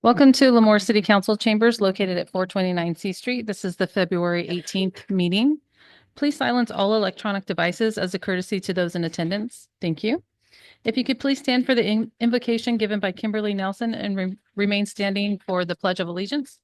Welcome to Lemoore City Council Chambers located at 429 C Street. This is the February 18th meeting. Please silence all electronic devices as a courtesy to those in attendance. Thank you. If you could please stand for the invocation given by Kimberly Nelson and remain standing for the Pledge of Allegiance.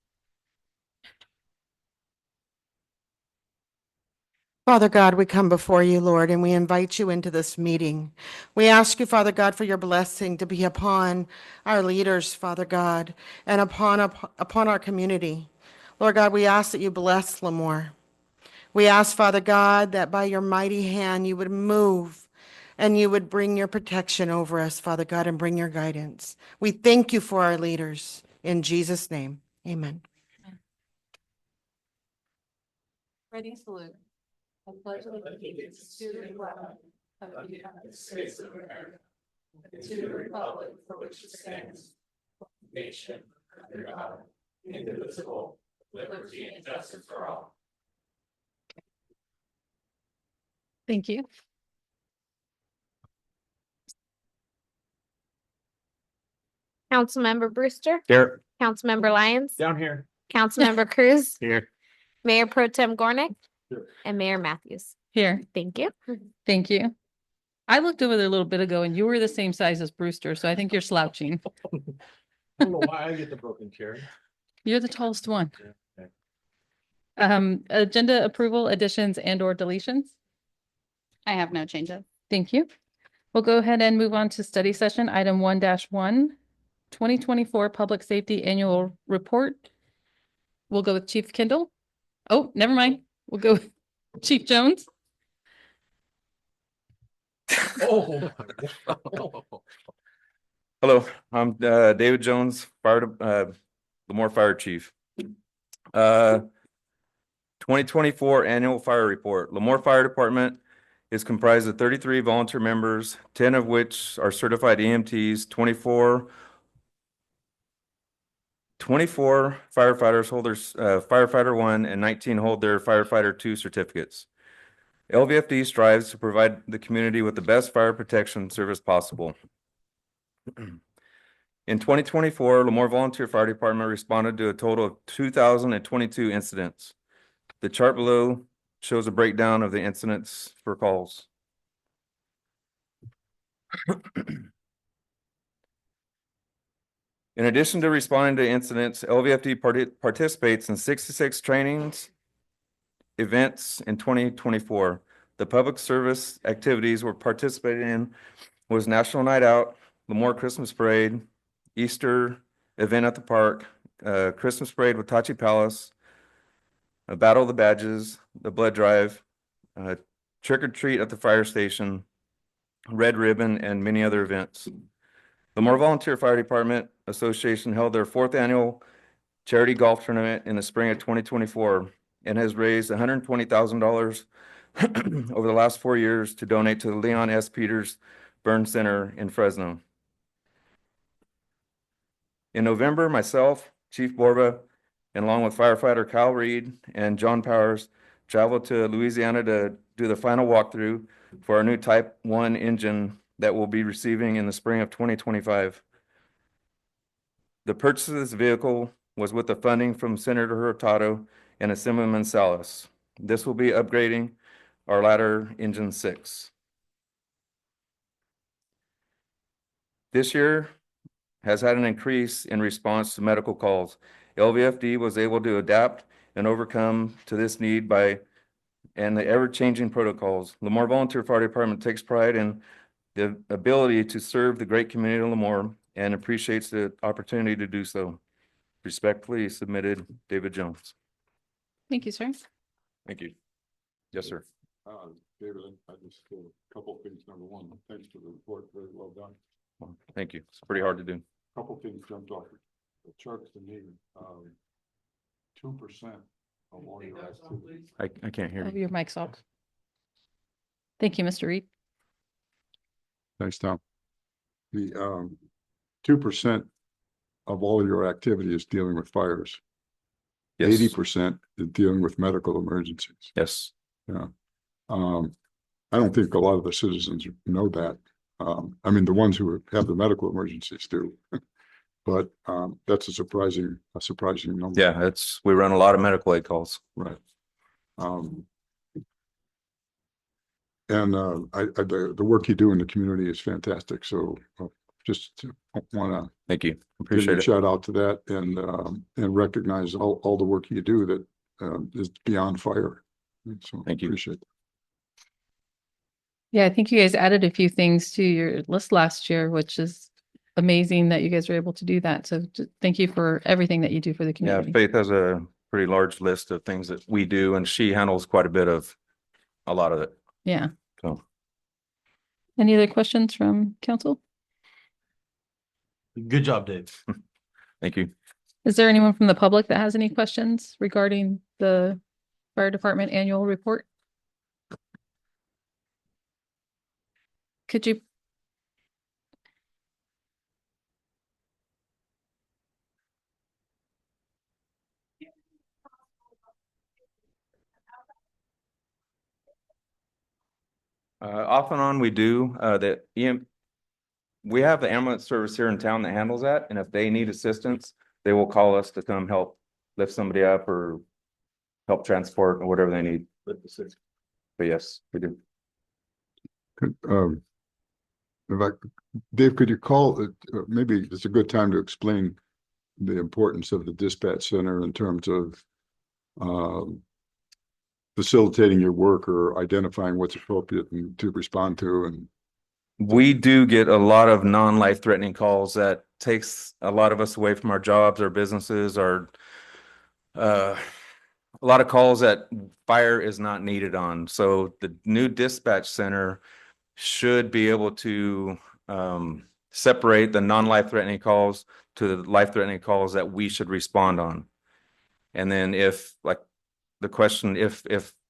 Father God, we come before you, Lord, and we invite you into this meeting. We ask you, Father God, for your blessing to be upon our leaders, Father God, and upon our community. Lord God, we ask that you bless Lemoore. We ask, Father God, that by your mighty hand you would move and you would bring your protection over us, Father God, and bring your guidance. We thank you for our leaders. In Jesus' name, amen. Ready, salute. I pledge allegiance to the flag of the United States of America, and to the republic for which it stands, one nation, under God, indivisible, with liberty and justice for all. Thank you. Councilmember Brewster, Here. Councilmember Lyons, Down here. Councilmember Cruz, Here. Mayor Pro Tem Gornick, Here. and Mayor Matthews. Here. Thank you. Thank you. I looked over there a little bit ago and you were the same size as Brewster, so I think you're slouching. I don't know why I get the broken chair. You're the tallest one. Okay. Agenda approval, additions and or deletions. I have no changes. Thank you. We'll go ahead and move on to study session, item 1-1, 2024 Public Safety Annual Report. We'll go with Chief Kendall. Oh, never mind. We'll go with Chief Jones. Oh. Hello, I'm David Jones, Lemoore Fire Chief. 2024 Annual Fire Report. Lemoore Fire Department is comprised of 33 volunteer members, 10 of which are certified EMTs, 24 firefighters hold their firefighter 1 and 19 hold their firefighter 2 certificates. LVFD strives to provide the community with the best fire protection service possible. In 2024, Lemoore Volunteer Fire Department responded to a total of 2,022 incidents. The chart below shows a breakdown of the incidents for calls. In addition to responding to incidents, LVFD participates in 66 trainings, events in 2024. The public service activities we're participating in was National Night Out, Lemoore Christmas Parade, Easter event at the park, Christmas Parade with Tachi Palace, a Battle of the Badges, the Blood Drive, Trick or Treat at the fire station, Red Ribbon, and many other events. The Lemoore Volunteer Fire Department Association held their 4th annual charity golf tournament in the spring of 2024 and has raised $120,000 over the last 4 years to donate to the Leon S. Peters Burn Center in Fresno. In November, myself, Chief Borba, and along with firefighter Kyle Reed and John Powers, traveled to Louisiana to do the final walkthrough for our new Type 1 engine that we'll be receiving in the spring of 2025. The purchase of this vehicle was with the funding from Senator Hurtado and Assemblyman Salas. This will be upgrading our ladder engine 6. This year has had an increase in response to medical calls. LVFD was able to adapt and overcome to this need and the ever-changing protocols. Lemoore Volunteer Fire Department takes pride in the ability to serve the great community of Lemoore and appreciates the opportunity to do so. Respectfully submitted, David Jones. Thank you, sir. Thank you. Yes, sir. David, I just a couple of things. Number one, thanks for the report. Very well done. Well, thank you. It's pretty hard to do. Couple of things jumped off the charts to me. 2% of all your activity. I can't hear Oh, you. your mic's off. Thank you, Mr. Reed. Thanks, Tom. The 2% of all your activity is dealing with fires. Yes. 80% is dealing with medical emergencies. Yes. Yeah. I don't think a lot of the citizens know that. I mean, the ones who have the medical emergencies do. but that's a surprising number. Yeah, we run a lot of medical aid calls. Right. And the work you do in the community is fantastic. So just want to Thank you. give Appreciate a it. shout out to that and recognize all the work you do that is beyond fire. So Thank you. appreciate it. Yeah, I think you guys added a few things to your list last year, which is amazing that you guys were able to do that. So thank you for everything that you do for the Yeah, community. Faith has a pretty large list of things that we do, and she handles quite a bit of a lot of it. Yeah. So Any other questions from council? Good job, Dave. thank you. Is there anyone from the public that has any questions regarding the fire department annual report? Could you? Off and on we do, we have the ambulance service here in town that handles that, and if they need assistance, they will call us to come help lift somebody up or help transport or whatever they need. But yes, we do. In fact, Dave, could you call it, maybe it's a good time to explain the importance of the dispatch center in terms of facilitating your work or identifying what's appropriate and to respond to. And We do get a lot of non-life threatening calls that takes a lot of us away from our jobs, our businesses, a lot of calls that fire is not needed on. So the new dispatch center should be able to separate the non-life threatening calls to the life threatening calls that we should respond on. And then if, like the question, if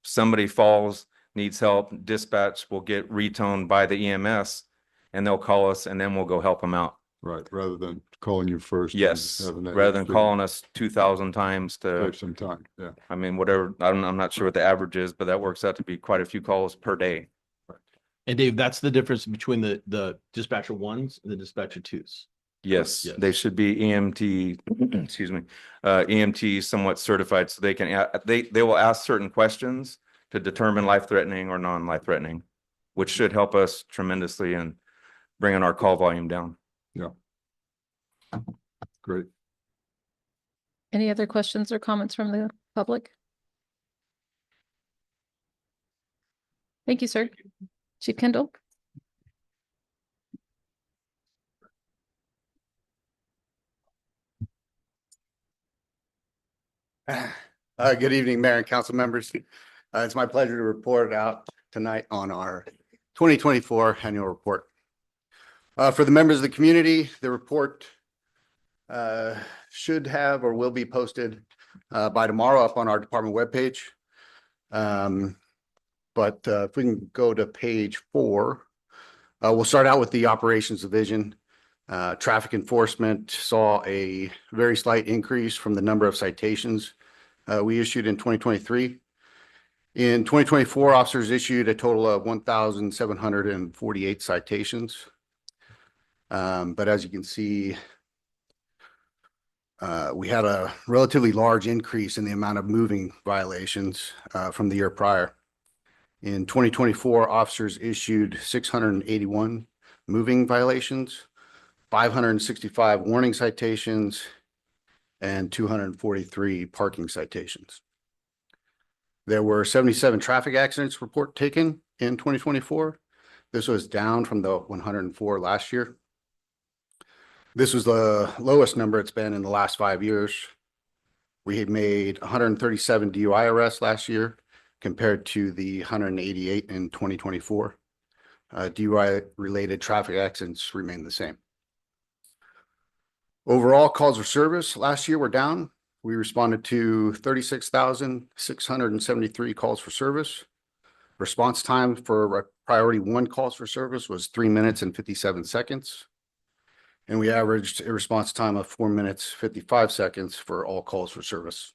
somebody falls, needs help, dispatch will get retoned by the EMS and they'll call us and then we'll go help them out. right, rather than calling you first. and Yes, having that rather than extra- calling us 2,000 times to, Save some time, yeah. I mean, whatever, I'm not sure what the average is, but that works out to be quite a few calls per day. And Dave, that's the difference between the dispatcher ones and the dispatcher twos. Yes, Yes. they should be EMT, excuse me, EMT somewhat certified, so they can, they will ask certain questions to determine life-threatening or non-life-threatening, which should help us tremendously in bringing our call volume down. Great. Any other questions or comments from the public? Thank you, sir. Chief Kendall? Good evening, Mayor and council members. It's my pleasure to report out tonight on our 2024 annual report. For the members of the community, the report should have or will be posted by tomorrow up on our department webpage. But if we can go to page 4, we'll start out with the operations division. Traffic enforcement saw a very slight increase from the number of citations we issued in 2023. In 2024, officers issued a total of 1,748 citations. But as you can see, we had a relatively large increase in the amount of moving violations from the year prior. In 2024, officers issued 681 moving violations, 565 warning citations, and 243 parking citations. There were 77 traffic accidents report taken in 2024. This was down from the 104 last year. This was the lowest number it's been in the last 5 years. We had made 137 DUI arrests last year compared to the 188 in 2024. DUI-related traffic accidents remain the same. Overall calls for service last year were down. We responded to 36,673 calls for service. Response time for priority 1 calls for service was 3 minutes and 57 seconds. And we averaged a response time of 4 minutes, 55 seconds for all calls for service.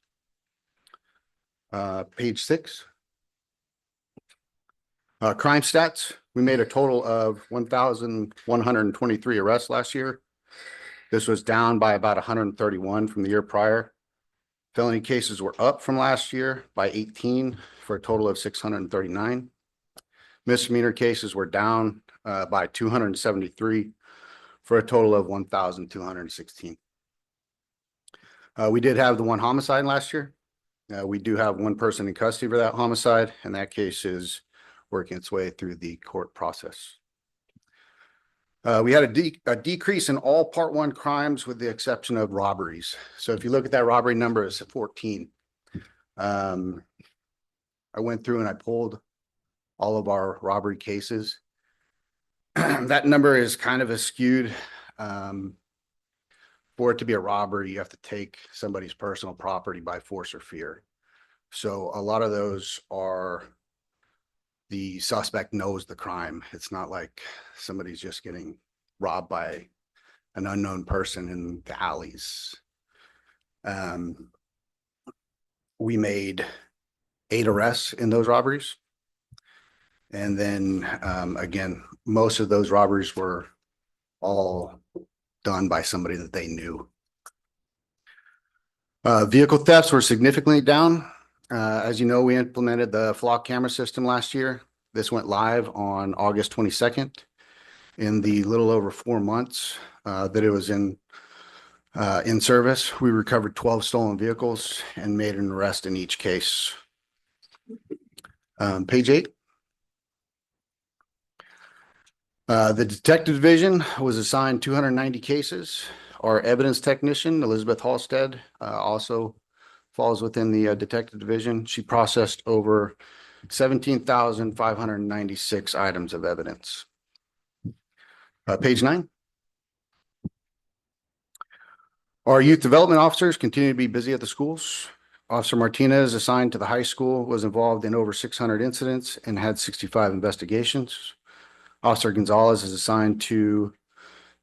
Page 6. Crime stats. We made a total of 1,123 arrests last year. This was down by about 131 from the year prior. Felony cases were up from last year by 18 for a total of 639. Misdemeanor cases were down by 273 for a total of 1,216. We did have the one homicide last year. We do have one person in custody for that homicide, and that case is working its way through the court process. We had a decrease in all Part 1 crimes with the exception of robberies. So if you look at that robbery number, it's 14. I went through and I pulled all of our robbery cases. That number is kind of skewed. For it to be a robbery, you have to take somebody's personal property by force or fear. So a lot of those are the suspect knows the crime. It's not like somebody's just getting robbed by an unknown person in the alleys. We made 8 arrests in those robberies. And then again, most of those robberies were all done by somebody that they knew. Vehicle thefts were significantly down. As you know, we implemented the flock camera system last year. This went live on August 22nd. In the little over 4 months that it was in service, we recovered 12 stolen vehicles and made an arrest in each case. Page 8. The detective division was assigned 290 cases. Our evidence technician, Elizabeth Halstead, also falls within the detective division. She processed over 17,596 items of evidence. Page 9. Our youth development officers continue to be busy at the schools. Officer Martinez, assigned to the high school, was involved in over 600 incidents and had 65 investigations. Officer Gonzalez is assigned to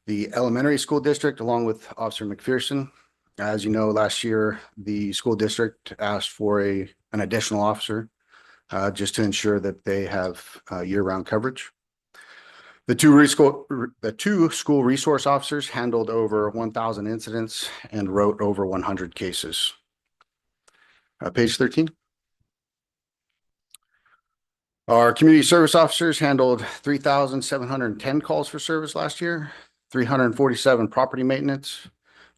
the elementary school district along with Officer McPherson. As you know, last year, the school district asked for an additional officer just to ensure that they have year-round coverage. The two school resource officers handled over 1,000 incidents and wrote over 100 cases. Page 13. Our community service officers handled 3,710 calls for service last year, 347 property maintenance,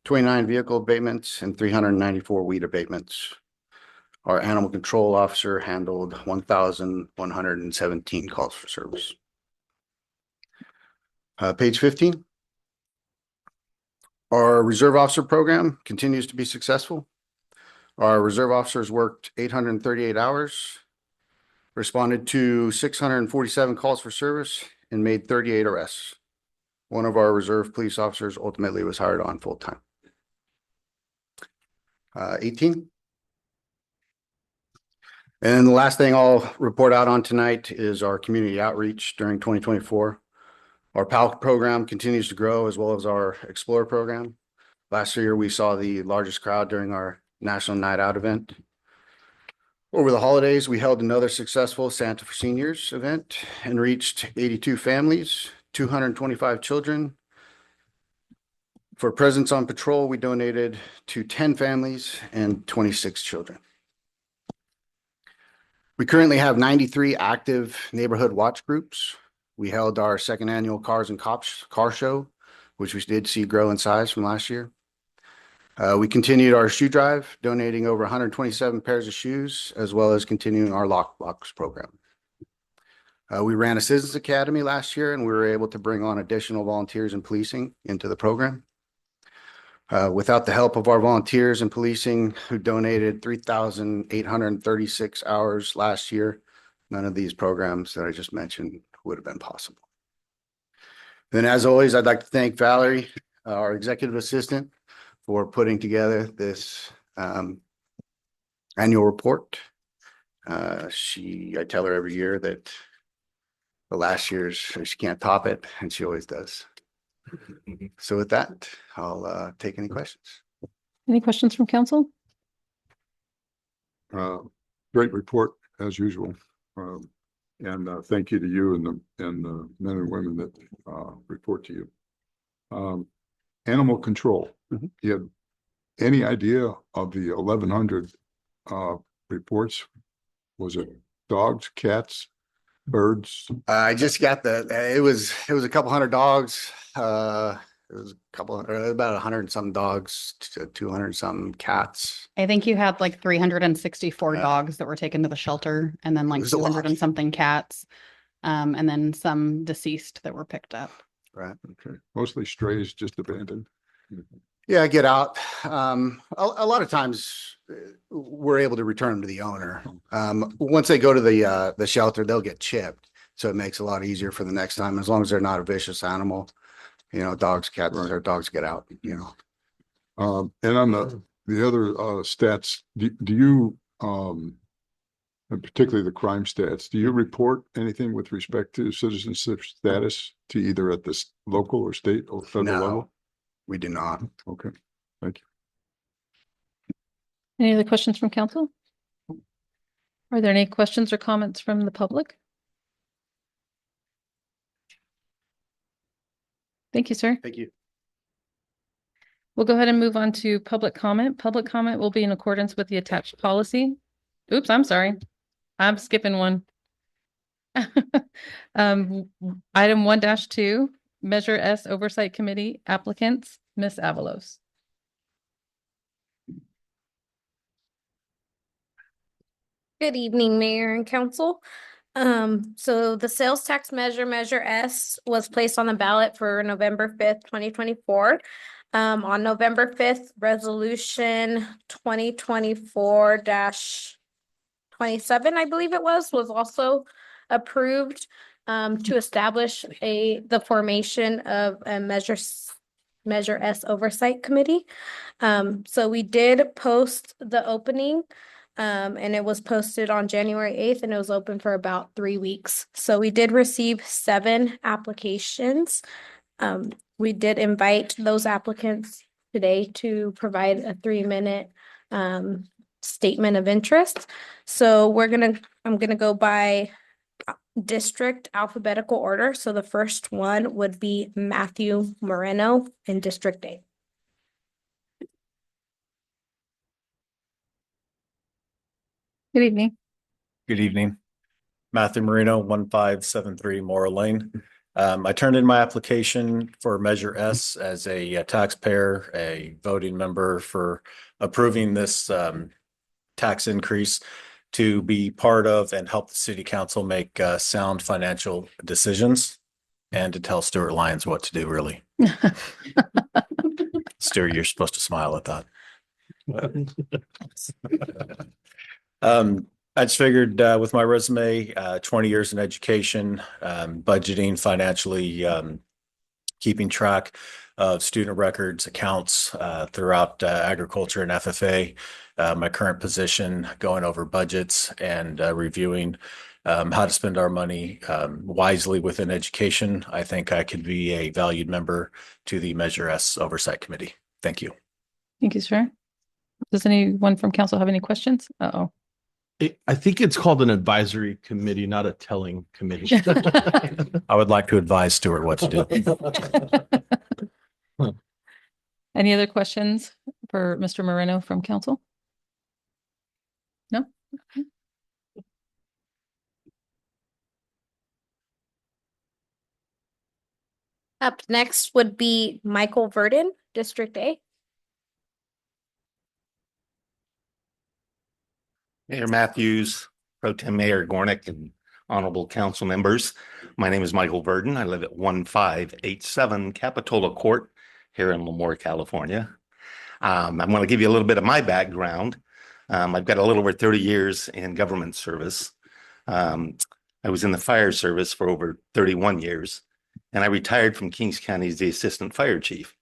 29 vehicle abatements, and 394 weed abatements. Our animal control officer handled 1,117 calls for service. Page 15. Our reserve officer program continues to be successful. Our reserve officers worked 838 hours, responded to 647 calls for service, and made 38 arrests. One of our reserve police officers ultimately was hired on full-time. 18. And the last thing I'll report out on tonight is our community outreach during 2024. Our PAL program continues to grow, as well as our Explorer program. Last year, we saw the largest crowd during our National Night Out event. Over the holidays, we held another successful Santa for Seniors event and reached 82 families, 225 children. For Presence on Patrol, we donated to 10 families and 26 children. We currently have 93 active neighborhood watch groups. We held our second annual Cars and Cops car show, which we did see grow in size from last year. We continued our shoe drive, donating over 127 pairs of shoes, as well as continuing our lockbox program. We ran a Citizens Academy last year, and we were able to bring on additional volunteers in policing into the program. Without the help of our volunteers in policing, who donated 3,836 hours last year, none of these programs that I just mentioned would have been possible. Then, as always, I'd like to thank Valerie, our executive assistant, for putting together this annual report. I tell her every year that the last year's, she can't top it, and she always does. So with that, I'll take any questions. Any questions from council? Great report as usual. And thank you to you and the men and women that report to you. animal control. Mhm. You have any idea of the 1,100 reports? Was it dogs, cats, birds? I just got it was a couple hundred dogs. It was about 100 and some dogs, 200 and some cats. I think you had like 364 Yeah. dogs that were taken to the shelter and then like was a lot. 200 and something cats. And then some deceased that were picked up. Right. Okay, mostly strays, just abandoned. Yeah, get out. A lot of times we're able to return them to the owner. Once they go to the shelter, they'll get chipped. So it makes it a lot easier for the next time, as long as they're not a vicious animal. Dogs, cats, Right. or dogs get out, And on the other stats, do you and particularly the crime stats, do you report anything with respect to citizenship status to either at the local or state or federal No. level? We do not. Okay, thank you. Any other questions from council? Are there any questions or comments from the public? Thank you, sir. Thank you. We'll go ahead and move on to public comment. Public comment will be in accordance with the attached policy. Oops, I'm sorry. I'm skipping one. Item 1-2, Measure S Oversight Committee applicants, Ms. Avalos. Good evening, Mayor and Council. So the sales tax Measure S, was placed on the ballot for November 5th, 2024. On November 5th, Resolution 2024-27, I believe it was also approved to establish the formation of a Measure S Oversight Committee. So we did post the opening. And it was posted on January 8th and it was open for about 3 weeks. So we did receive 7 applications. We did invite those applicants today to provide a 3-minute statement of interest. So I'm gonna go by district alphabetical order. So the first one would be Matthew Moreno in District 8. Good evening. Good evening. Matthew Marino, 1573 Morrill Lane. I turned in my application for Measure S as a taxpayer, a voting member for approving this tax increase to be part of and help the city council make sound financial decisions and to tell Stuart Lyons what to do, really. Stuart, you're supposed to smile at that. I just figured with my resume, 20 years in education, budgeting, financially, keeping track of student records, accounts throughout agriculture and FFA, my current position, going over budgets and reviewing how to spend our money wisely within education. I think I could be a valued member to the Measure S Oversight Committee. Thank you. Thank you, sir. Does anyone from council have any questions? Uh-oh. I think it's called an advisory committee, not a telling committee. I would like to advise Stuart what to do. Any other questions for Mr. Moreno from council? No? Okay. Up next would be Michael Verdon, District A. Mayor Matthews, Pro Tem Mayor Gornick, and honorable council members. My name is Michael Verdon. I live at 1587 Capitola Court here in Lemoore, California. I'm going to give you a little bit of my background. I've got a little over 30 years in government service. I was in the fire service for over 31 years, and I retired from Kings County as the assistant fire chief.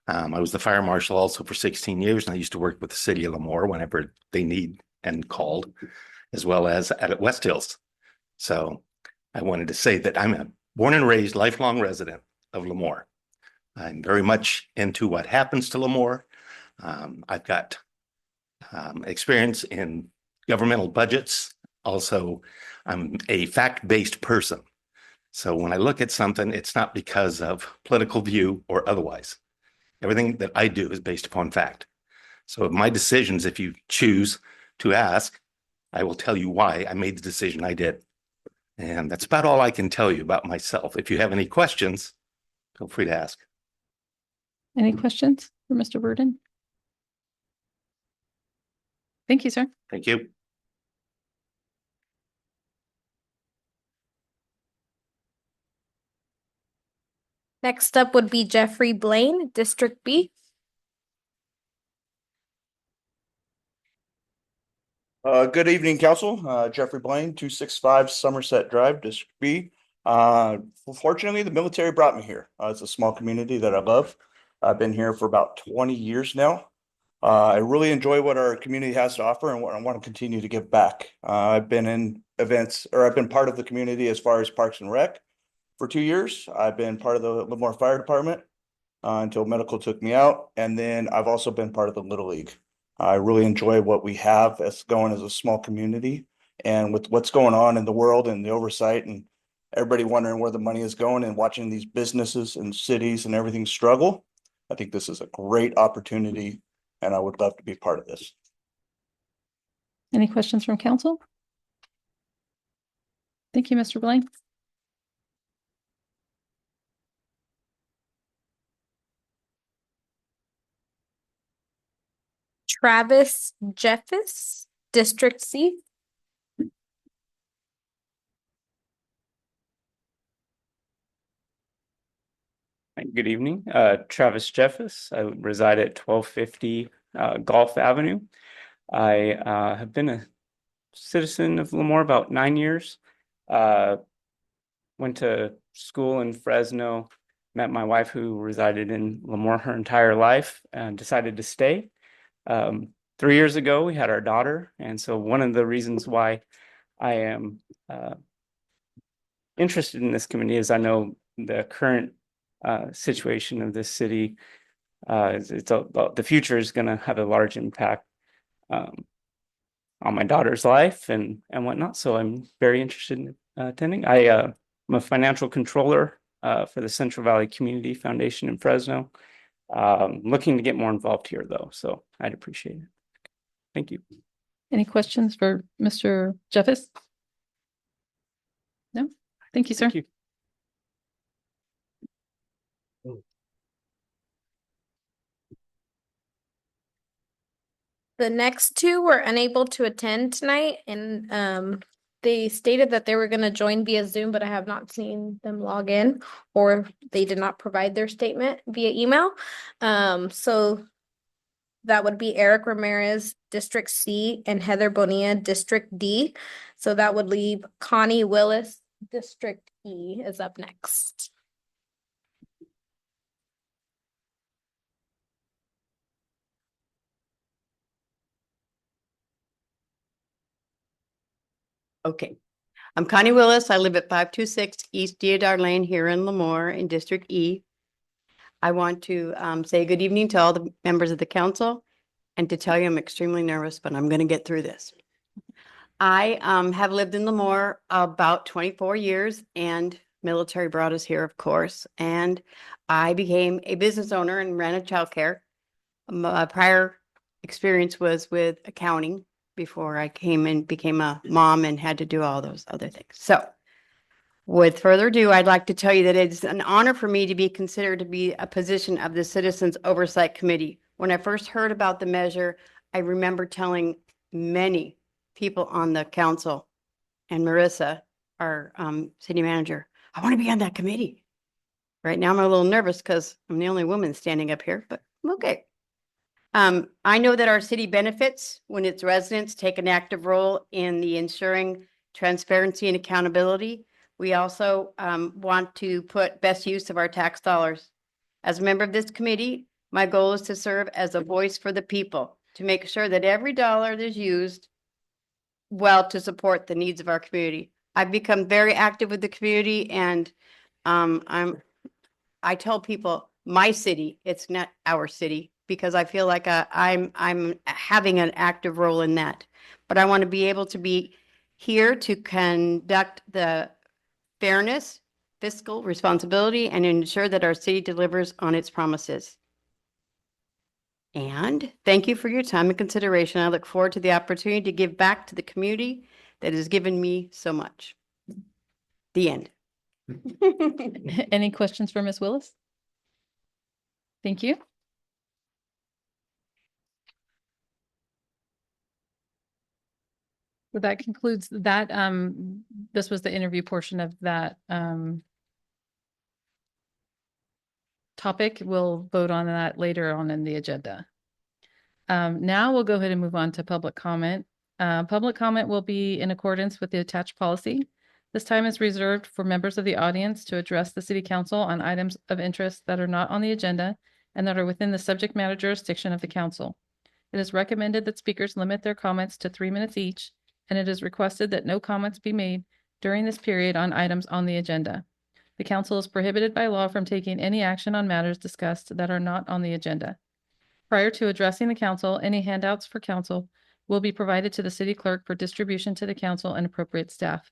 I was the fire marshal also for 16 years, and I used to work with the city of Lemoore whenever they need and called, as well as at West Hills. So I wanted to say that I'm a born and raised lifelong resident of Lemoore. I'm very much into what happens to Lemoore. I've got experience in governmental budgets. Also, I'm a fact-based person. So when I look at something, it's not because of political view or otherwise. Everything that I do is based upon fact. So my decisions, if you choose to ask, I will tell you why I made the decision I did. And that's about all I can tell you about myself. If you have any questions, feel free to ask. Any questions for Mr. Burden? Thank you, sir. Thank you. Next up would be Jeffrey Blaine, District B. Good evening, council. Jeffrey Blaine, 265 Somerset Drive, District B. Fortunately, the military brought me here. It's a small community that I love. I've been here for about 20 years now. I really enjoy what our community has to offer and what I want to continue to give back. I've been in events, or I've been part of the community as far as Parks and Rec for 2 years. I've been part of the Lemoore Fire Department until medical took me out. And then I've also been part of the Little League. I really enjoy what we have as going as a small community, and with what's going on in the world and the oversight and everybody wondering where the money is going and watching these businesses and cities and everything struggle. I think this is a great opportunity and I would love to be part of this. Any questions from council? Thank you, Mr. Blaine. Travis Jeffis, District C. Good evening, Travis Jeffis. I reside at 1250 Gulf Avenue. I have been a citizen of Lemoore about 9 years. Went to school in Fresno, met my wife who resided in Lemoore her entire life and decided to stay. 3 years ago, we had our daughter. And so one of the reasons why I am interested in this committee is I know the current situation of this city. The future is going to have a large impact on my daughter's life and whatnot. So I'm very interested in attending. I'm a financial controller for the Central Valley Community Foundation in Fresno. Looking to get more involved here, though, so I'd appreciate it. Thank you. Any questions for Mr. Jeffis? No? Thank you, sir. Thank you. The next two were unable to attend tonight, and they stated that they were going to join via Zoom, but I have not seen them log in, or they did not provide their statement via email. So that would be Eric Ramirez, District C, and Heather Bonilla, District D. So that would leave Connie Willis, District E, is up next. Okay. I'm Connie Willis. I live at 526 East Deodar Lane here in Lemoore in District E. I want to say good evening to all the members of the council and to tell you I'm extremely nervous, but I'm going to get through this. I have lived in Lemoore about 24 years, and military brought us here, of course. And I became a business owner and ran a childcare. My prior experience was with accounting before I came and became a mom and had to do all those other things. So with further ado, I'd like to tell you that it's an honor for me to be considered to be a position of the Citizens Oversight Committee. When I first heard about the measure, I remember telling many people on the council and Marissa, our city manager, I want to be on that committee. Right now I'm a little nervous because I'm the only woman standing up here, but okay. I know that our city benefits when its residents take an active role in the ensuring transparency and accountability. We also want to put best use of our tax dollars. As a member of this committee, my goal is to serve as a voice for the people, to make sure that every dollar is used well to support the needs of our community. I've become very active with the community, and I tell people my city, it's not our city, because I feel like I'm having an active role in that. But I want to be able to be here to conduct the fairness, fiscal responsibility, and ensure that our city delivers on its promises. And thank you for your time and consideration. I look forward to the opportunity to give back to the community that has given me so much. The end. Any questions for Ms. Willis? Thank you. So that concludes that. This was the interview portion of that topic. We'll vote on that later on in the agenda. Now we'll go ahead and move on to public comment. Public comment will be in accordance with the attached policy. This time is reserved for members of the audience to address the city council on items of interest that are not on the agenda and that are within the subject matter jurisdiction of the council. It is recommended that speakers limit their comments to 3 minutes each, and it is requested that no comments be made during this period on items on the agenda. The council is prohibited by law from taking any action on matters discussed that are not on the agenda. Prior to addressing the council, any handouts for council will be provided to the city clerk for distribution to the council and appropriate staff.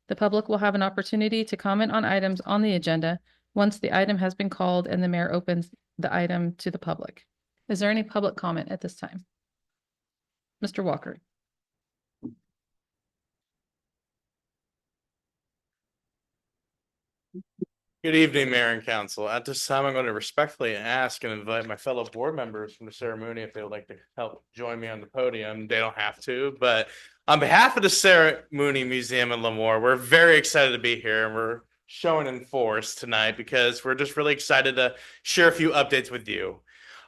The public will have an opportunity to comment on items on the agenda once the item has been called and the mayor opens the item to the public. Is there any public comment at this time? Mr. Walker. Good evening, Mayor and Council. At this time, I'm going to respectfully ask and invite my fellow board members from the ceremony if they would like to help join me on the podium. They don't have to, but on behalf of the Sarah Mooney Museum in Lemoore, we're very excited to be here and we're showing in force tonight because we're just really excited to share a few updates with you.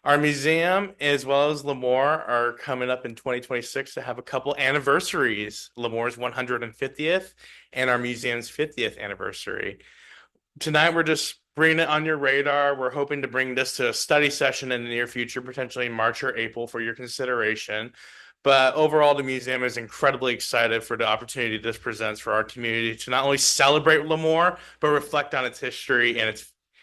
Our museum, as well as Lemoore, are coming up in 2026 to have a couple anniversaries. Lemoore's 150th and our museum's 50th anniversary. Tonight, we're just bringing it on your radar. We're hoping to bring this to a study session in the near future, potentially in March or April for your consideration. But overall, the museum is incredibly excited for the opportunity this presents for our community to not only celebrate Lemoore, but reflect on its history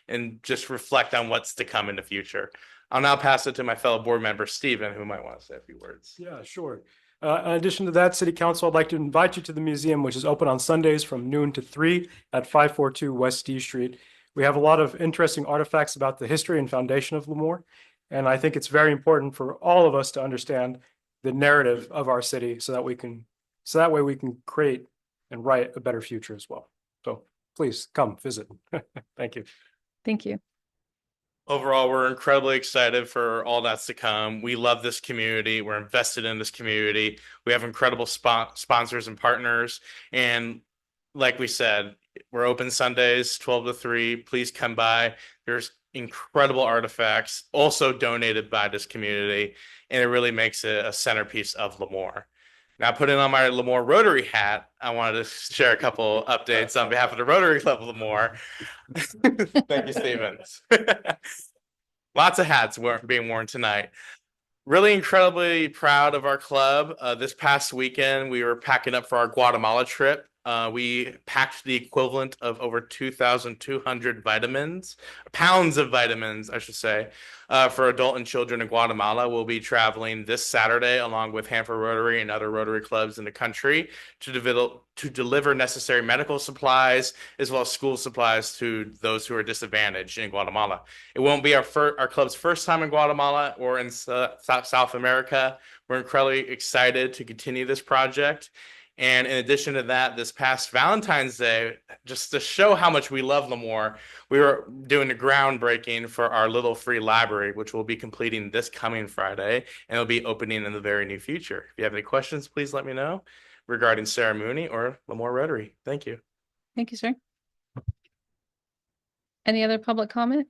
and just reflect on what's to come in the future. I'll now pass it to my fellow board member, Stephen, who might want to say a few words. Yeah, sure. In addition to that, City Council, I'd like to invite you to the museum, which is open on Sundays from noon to 3 at 542 West D Street. We have a lot of interesting artifacts about the history and foundation of Lemoore, and I think it's very important for all of us to understand the narrative of our city so that way we can create and write a better future as well. So please come visit. Thank you. Thank you. Overall, we're incredibly excited for all that's to come. We love this community. We're invested in this community. We have incredible sponsors and partners. And like we said, we're open Sundays, 12 to 3. Please come by. There's incredible artifacts also donated by this community. And it really makes it a centerpiece of Lemoore. Now, putting on my Lemoore Rotary hat, I wanted to share a couple updates on behalf of the Rotary Club of Lemoore. Thank you, Stevens. Lots of hats being worn tonight. Really incredibly proud of our club. This past weekend, we were packing up for our Guatemala trip. We packed the equivalent of over 2,200 pounds of vitamins, I should say, for adult and children in Guatemala. We'll be traveling this Saturday along with Hanford Rotary and other Rotary clubs in the country to deliver necessary medical supplies as well as school supplies to those who are disadvantaged in Guatemala. It won't be our club's first time in Guatemala or in South America. We're incredibly excited to continue this project. And in addition to that, this past Valentine's Day, just to show how much we love Lemoore, we were doing a groundbreaking for our little free library, which we'll be completing this coming Friday, and it'll be opening in the very near future. If you have any questions, please let me know regarding Sarah Mooney or Lemoore Rotary. Thank you. Thank you, sir. Any other public comment?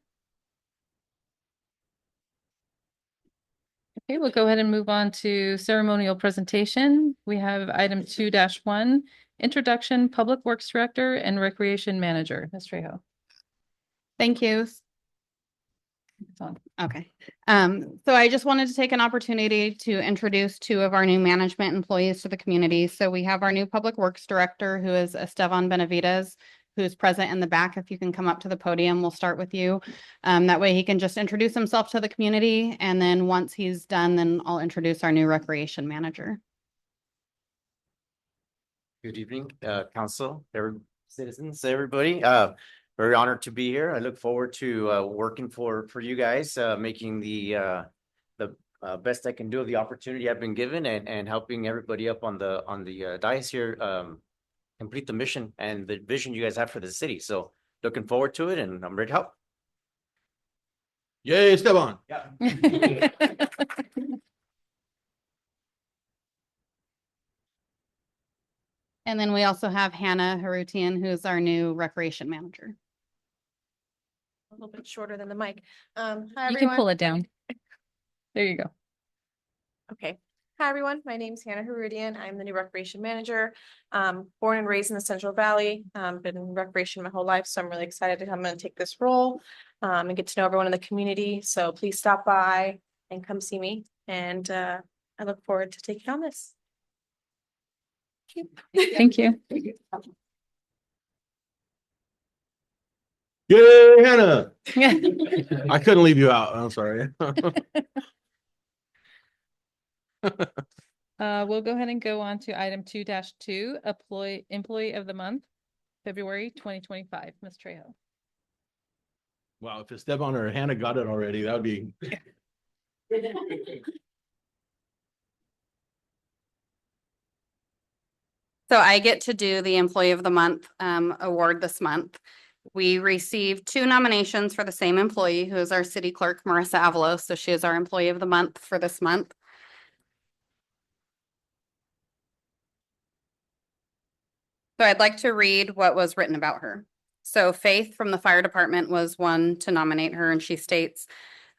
Okay, we'll go ahead and move on to ceremonial presentation. We have item 2-1, Introduction, Public Works Director and Recreation Manager. Ms. Trejo. Thank you. It's on. Okay. So I just wanted to take an opportunity to introduce 2 of our new management employees to the community. So we have our new Public Works Director, who is Esteban Benavides, who's present in the back. If you can come up to the podium, we'll start with you. That way he can just introduce himself to the community. And then once he's done, then I'll introduce our new recreation manager. Good evening, council, citizens, everybody. Very honored to be here. I look forward to working for you guys, making the best I can do of the opportunity I've been given and helping everybody up on the dais here, complete the mission and the vision you guys have for the city. So looking forward to it and I'm ready to help. Yay, Esteban. Yeah. And then we also have Hannah Harutian, who's our new recreation manager. A little bit shorter than the mic. Hi, You can everyone. pull it down. There you go. Okay. Hi, everyone. My name is Hannah Harudian. I'm the new recreation manager. Born and raised in the Central Valley. Been in recreation my whole life, so I'm really excited to come and take this role and get to know everyone in the community. So please stop by and come see me. And I look forward to taking on this. Thank you. Yay, Hannah. I couldn't leave you out. I'm sorry. We'll go ahead and go on to item 2-2, employee of the month, February 2025, Ms. Trejo. Wow, if Esteban or Hannah got it already, that would be. So I get to do the Employee of the Month award this month. We received 2 nominations for the same employee, who is our city clerk, Marissa Avalos. So she is our Employee of the Month for this month. So I'd like to read what was written about her. So Faith from the fire department was one to nominate her, and she states,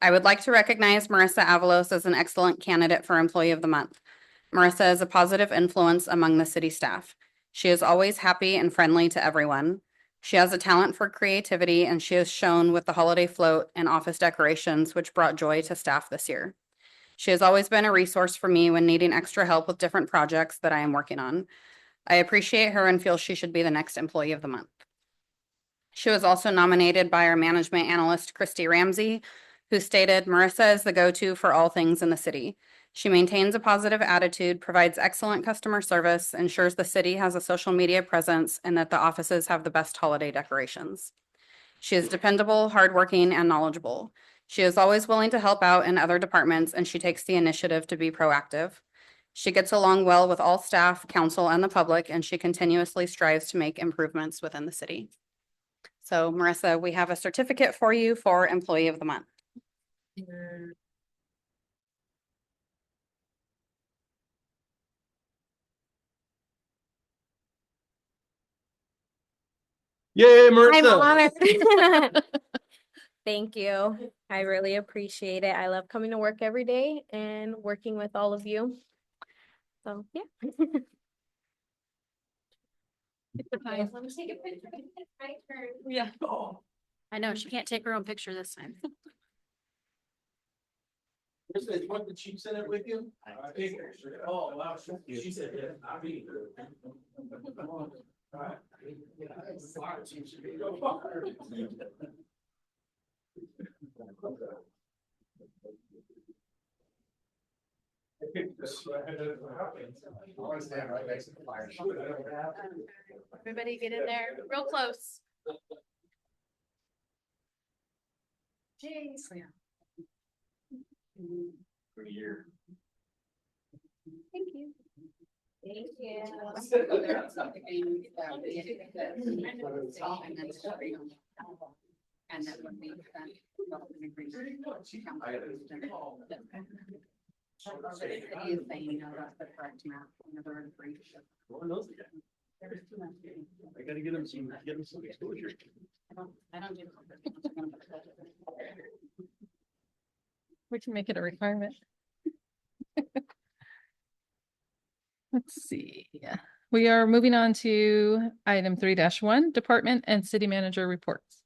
I would like to recognize Marissa Avalos as an excellent candidate for Employee of the Month. Marissa is a positive influence among the city staff. She is always happy and friendly to everyone. She has a talent for creativity, and she has shown with the holiday float and office decorations, which brought joy to staff this year. She has always been a resource for me when needing extra help with different projects that I am working on. I appreciate her and feel she should be the next Employee of the Month. She was also nominated by our management analyst, Christy Ramsey, who stated, Marissa is the go-to for all things in the city. She maintains a positive attitude, provides excellent customer service, ensures the city has a social media presence, and that the offices have the best holiday decorations. She is dependable, hardworking, and knowledgeable. She is always willing to help out in other departments, and she takes the initiative to be proactive. She gets along well with all staff, council, and the public, and she continuously strives to make improvements within the city. So Marissa, we have a certificate for you for Employee of the Month. Yay, I'm Marissa. honored. Thank you. I really appreciate it. I love coming to work every day and working with all of you. So, yeah. Let me take a picture. Yeah. I know, she can't take her own picture this time. What did she send it with you? Oh, wow. She said, yeah, I'll be. Everybody get in there real close. Jeez. Thank you. Thank you. And that would be. He is saying, you know, that's the correct map. I gotta get him some exposure. I don't do. We can make it a requirement. Let's see. We are moving on to item 3-1, department and city manager reports.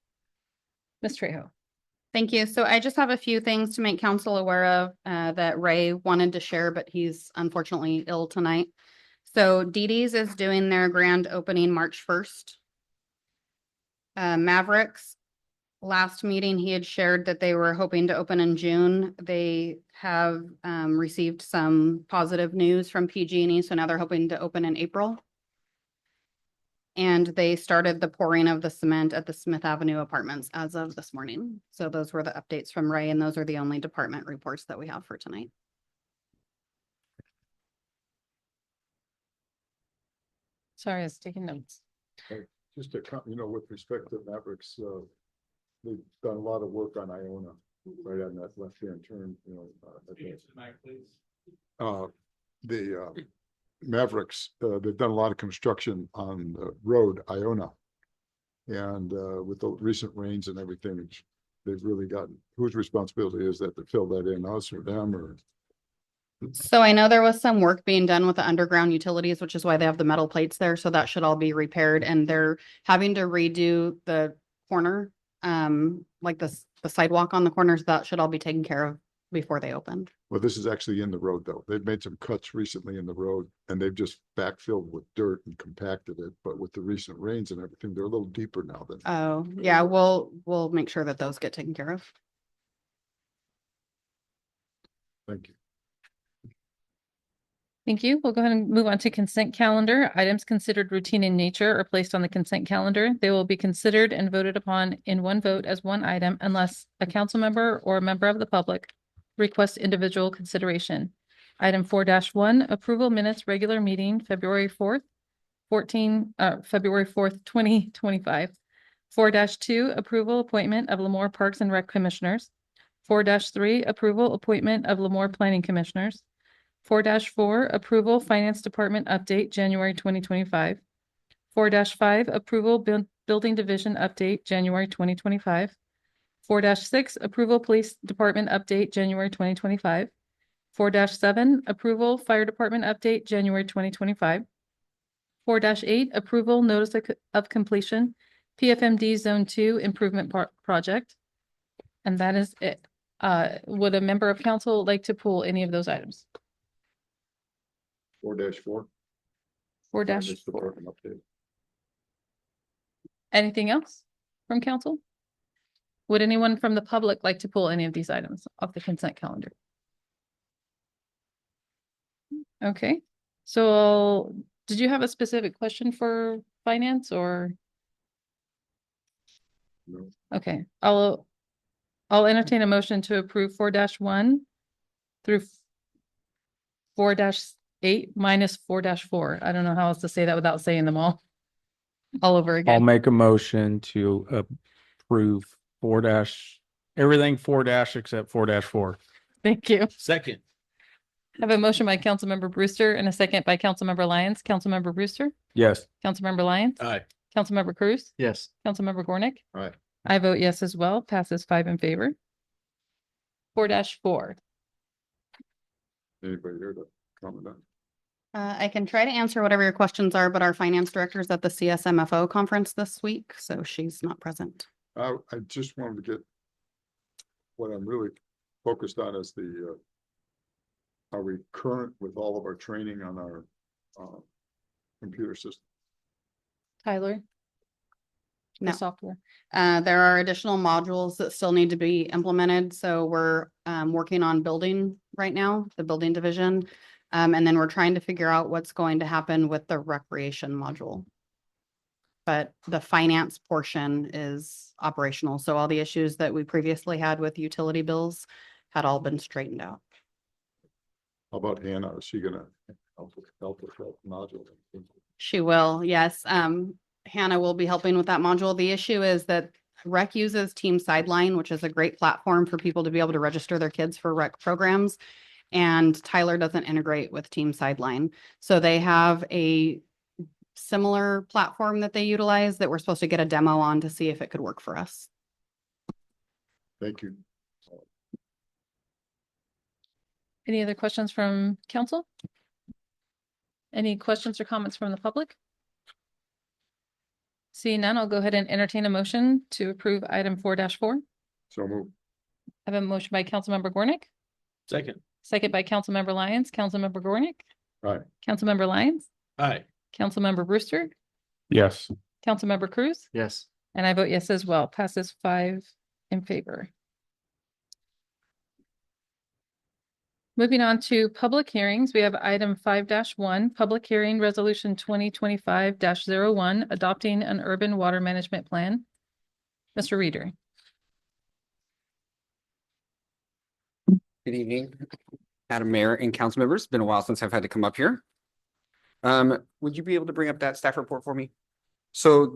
Ms. Trejo. Thank you. So I just have a few things to make council aware of that Ray wanted to share, but he's unfortunately ill tonight. So Dee Dee's is doing their grand opening March 1st. Mavericks, last meeting, he had shared that they were hoping to open in June. They have received some positive news from PG&E, so now they're hoping to open in April. And they started the pouring of the cement at the Smith Avenue apartments as of this morning. So those were the updates from Ray, and those are the only department reports that we have for tonight. Sorry, I was taking notes. Just to, with respect to Mavericks, they've done a lot of work on Iona, right on that left-hand turn, the Mavericks, they've done a lot of construction on the road Iona. And with the recent rains and everything, they've really gotten, whose responsibility is that to fill that in, us or them, or? So I know there was some work being done with the underground utilities, which is why they have the metal plates there. So that should all be repaired, and they're having to redo the corner, like the sidewalk on the corners. That should all be taken care of before they open. Well, this is actually in the road, though. They've made some cuts recently in the road, and they've just backfilled with dirt and compacted it. But with the recent rains and everything, they're a little deeper now than. Oh, yeah, we'll make sure that those get taken care of. Thank you. Thank you. We'll go ahead and move on to consent calendar. Items considered routine in nature are placed on the consent calendar. They will be considered and voted upon in one vote as one item unless a council member or a member of the public requests individual consideration. Item 4-1, approval minutes, regular meeting, February 4th, 2025. 4-2, approval appointment of Lemoore Parks and Rec Commissioners. 4-3, approval appointment of Lemoore Planning Commissioners. 4-4, approval Finance Department update, January 2025. 4-5, approval Building Division update, January 2025. 4-6, approval Police Department update, January 2025. 4-7, approval Fire Department update, January 2025. 4-8, approval Notice of Completion, PFMD Zone 2 Improvement Project. And that is it. Would a member of council like to pull any of those items? 4-4. 4-4. Department update. Anything else from council? Would anyone from the public like to pull any of these items off the consent calendar? Okay, so did you have a specific question for finance or? No. Okay, I'll entertain a motion to approve 4-1 through 4-8 minus 4-4. I don't know how else to say that without saying them all over I'll again. make a motion to approve everything 4- except 4-4. Thank you. Second. I have a motion by Councilmember Brewster and a second by Councilmember Lyons. Councilmember Brewster, Yes. Councilmember Lyons, Aye. Councilmember Cruz, Yes. Councilmember Gornick. Aye. I vote yes as well. Passes 5 in favor. 4-4. Anybody here to comment on? I can try to answer whatever your questions are, but our finance director is at the CSMFO conference this week, so she's not present. I just wanted to get, what I'm really focused on is are we current with all of our training on our computer system? Tyler? No. The software. There are additional modules that still need to be implemented, so we're working on building right now, the building division. And then we're trying to figure out what's going to happen with the recreation module. But the finance portion is operational, so all the issues that we previously had with utility bills had all been straightened out. How about Hannah? Is she gonna help with that module? She will, yes. Hannah will be helping with that module. The issue is that rec uses Team Sideline, which is a great platform for people to be able to register their kids for rec programs. And Tyler doesn't integrate with Team Sideline. So they have a similar platform that they utilize that we're supposed to get a demo on to see if it could work for us. Thank you. Any other questions from council? Any questions or comments from the public? Seeing none, I'll go ahead and entertain a motion to approve item 4-4. So move. I have a motion by Councilmember Gornick, Second. second by Councilmember Lyons. Councilmember Gornick, Aye. Councilmember Lyons, Aye. Councilmember Brewster, Yes. Councilmember Cruz, Yes. and I vote yes as well. Passes 5 in favor. Moving on to public hearings, we have item 5-1, public hearing resolution 2025-01, adopting an urban water management plan. Mr. Reader. Good evening, Madam Mayor and council members. It's been a while since I've had to come up here. Would you be able to bring up that staff report for me? So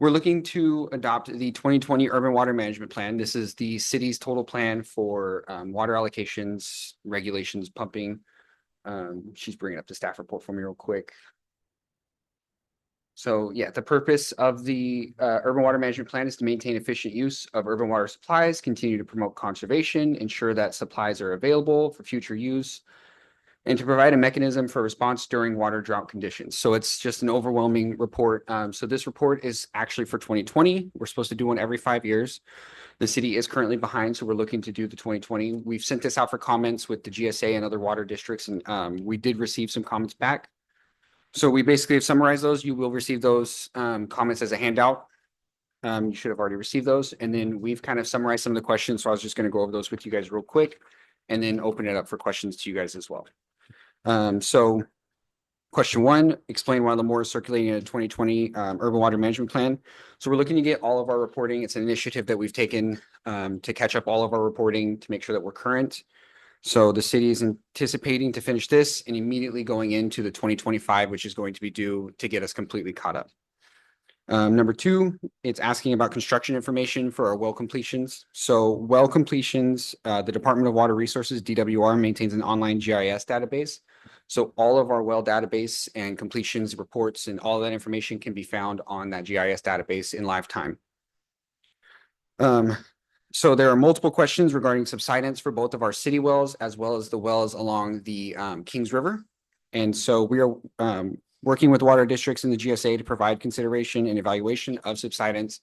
we're looking to adopt the 2020 Urban Water Management Plan. This is the city's total plan for water allocations, regulations, pumping. She's bringing up the staff report for me real quick. So yeah, the purpose of the Urban Water Management Plan is to maintain efficient use of urban water supplies, continue to promote conservation, ensure that supplies are available for future use, and to provide a mechanism for response during water drought conditions. So it's just an overwhelming report. So this report is actually for 2020. We're supposed to do one every 5 years. The city is currently behind, so we're looking to do the 2020. We've sent this out for comments with the GSA and other water districts, and we did receive some comments back. So we basically have summarized those. You will receive those comments as a handout. You should have already received those. And then we've kind of summarized some of the questions. So I was just going to go over those with you guys real quick and then open it up for questions to you guys as well. So question one, explain why Lemoore is circulating a 2020 urban water management plan. So we're looking to get all of our reporting. It's an initiative that we've taken to catch up all of our reporting to make sure that we're current. So the city is anticipating to finish this and immediately going into the 2025, which is going to be due to get us completely caught up. Number two, it's asking about construction information for our well completions. So well completions, the Department of Water Resources, DWR, maintains an online GIS database. So all of our well database and completions reports and all that information can be found on that GIS database in live time. So there are multiple questions regarding subsidence for both of our city wells as well as the wells along the Kings River. And so we are working with water districts in the GSA to provide consideration and evaluation of subsidence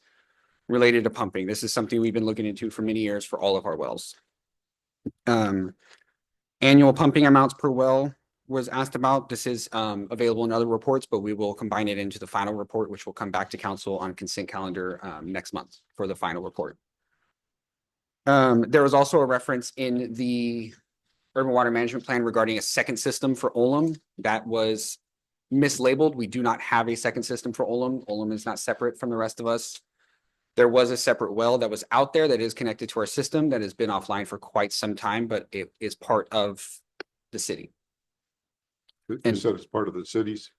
related to pumping. This is something we've been looking into for many years for all of our wells. Annual pumping amounts per well was asked about. This is available in other reports, but we will combine it into the final report, which will come back to council on consent calendar next month for the final report. There was also a reference in the urban water management plan regarding a second system for Olem that was mislabeled. We do not have a second system for Olem. Olem is not separate from the rest of us. There was a separate well that was out there that is connected to our system that has been offline for quite some time, but it is part of the city. You said it's part of the city's.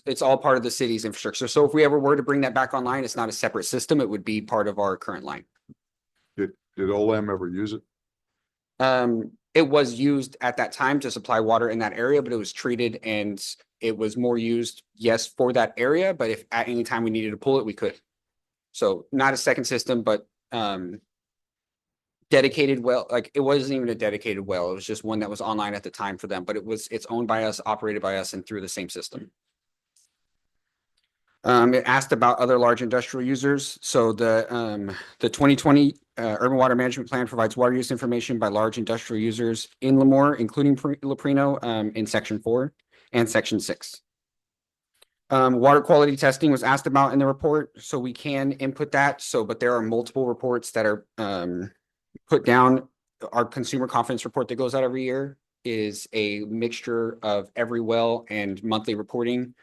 It's all part of the city's infrastructure. So if we ever were to bring that back online, it's not a separate system. It would be part of our current line. Did OLM ever use it? It was used at that time to supply water in that area, but it was treated and it was more used, yes, for that area. But if at any time we needed to pull it, we could. So not a second system, but dedicated well, like it wasn't even a dedicated well. It was just one that was online at the time for them, but it's owned by us, operated by us, and through the same system. It asked about other large industrial users. So the 2020 Urban Water Management Plan provides water use information by large industrial users in Lemoore, including Leprino, in Section 4 and Section 6. Water quality testing was asked about in the report, so we can input that. But there are multiple reports that are put down. Our consumer confidence report that goes out every year is a mixture of every well and monthly reporting.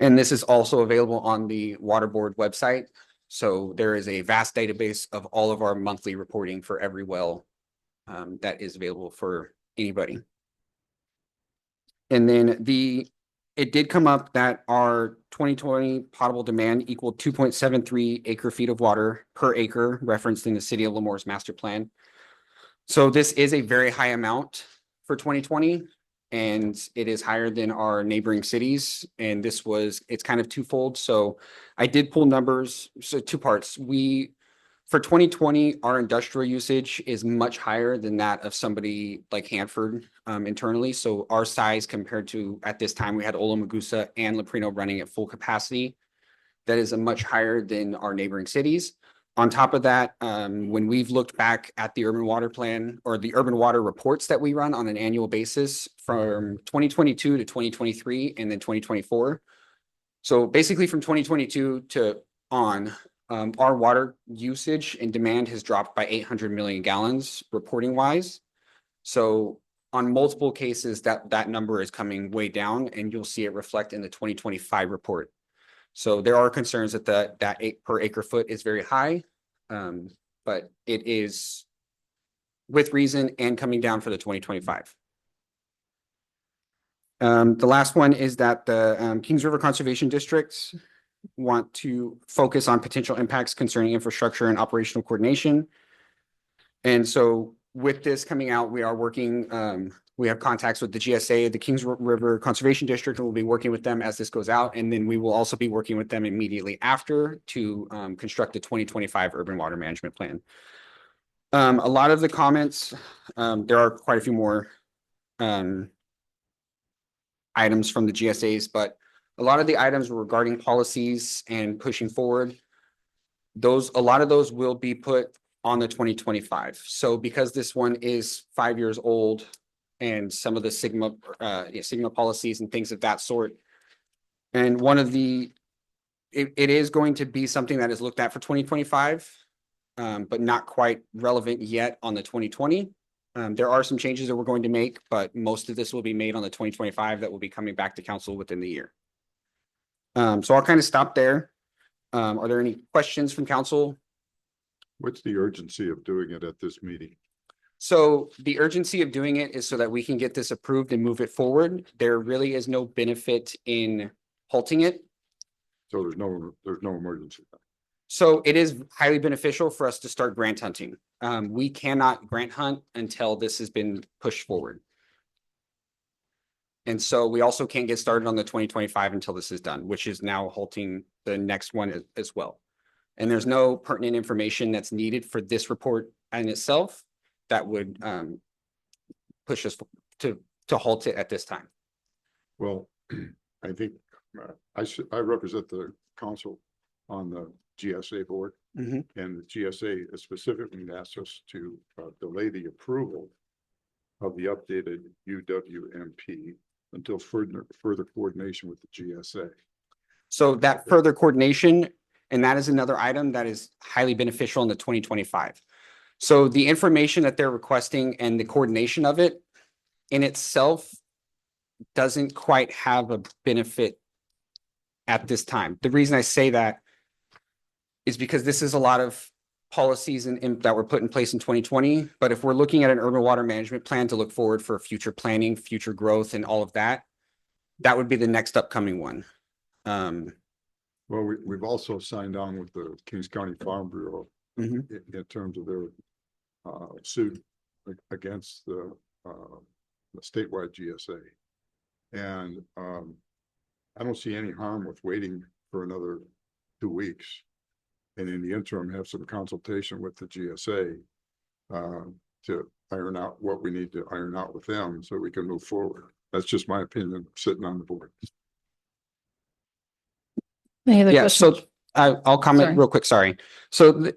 And this is also available on the Water Board website. So there is a vast database of all of our monthly reporting for every well that is available for anybody. And then it did come up that our 2020 potable demand equaled 2.73 acre feet of water per acre referenced in the city of Lemoore's master plan. So this is a very high amount for 2020. And it is higher than our neighboring cities. And it's kind of twofold. So I did pull numbers. So two parts. For 2020, our industrial usage is much higher than that of somebody like Hanford internally. So our size compared to, at this time, we had Olamagusa and Leprino running at full capacity. That is a much higher than our neighboring cities. On top of that, when we've looked back at the urban water plan or the urban water reports that we run on an annual basis from 2022 to 2023 and then 2024. So basically from 2022 to on, our water usage and demand has dropped by 800 million gallons reporting wise. So on multiple cases, that number is coming way down, and you'll see it reflect in the 2025 report. So there are concerns that that per acre foot is very high, but it is with reason and coming down for the 2025. The last one is that the Kings River Conservation Districts want to focus on potential impacts concerning infrastructure and operational coordination. And so with this coming out, we are working, we have contacts with the GSA, the Kings River Conservation District, and we'll be working with them as this goes out. And then we will also be working with them immediately after to construct the 2025 Urban Water Management Plan. A lot of the comments, there are quite a few more items from the GSAs, but a lot of the items regarding policies and pushing forward, a lot of those will be put on the 2025. So because this one is 5 years old and some of the Sigma policies and things of that sort, and one of the, it is going to be something that is looked at for 2025, but not quite relevant yet on the 2020. There are some changes that we're going to make, but most of this will be made on the 2025 that will be coming back to council within the year. So I'll kind of stop there. Are there any questions from council? What's the urgency of doing it at this meeting? So the urgency of doing it is so that we can get this approved and move it forward. There really is no benefit in halting it. So there's no emergency. So it is highly beneficial for us to start grant hunting. We cannot grant hunt until this has been pushed forward. And so we also can't get started on the 2025 until this is done, which is now halting the next one as well. And there's no pertinent information that's needed for this report in itself that would push us to halt it at this time. Well, I think I represent the council on the GSA board, and the GSA has specifically asked us to delay the approval of the updated UWMP until further coordination with the GSA. So that further coordination, and that is another item that is highly beneficial in the 2025. So the information that they're requesting and the coordination of it in itself doesn't quite have a benefit at this time. The reason I say that is because this is a lot of policies that were put in place in 2020. But if we're looking at an urban water management plan to look forward for future planning, future growth, and all of that, that would be the next upcoming one. Well, we've also signed on with the Kings County Farm Bureau in terms of their suit against the statewide GSA. And I don't see any harm with waiting for another 2 weeks. And in the interim, have some consultation with the GSA to iron out what we need to iron out with them so we can move forward. That's just my opinion, sitting on the board. Any other questions? So I'll comment real quick. Sorry. So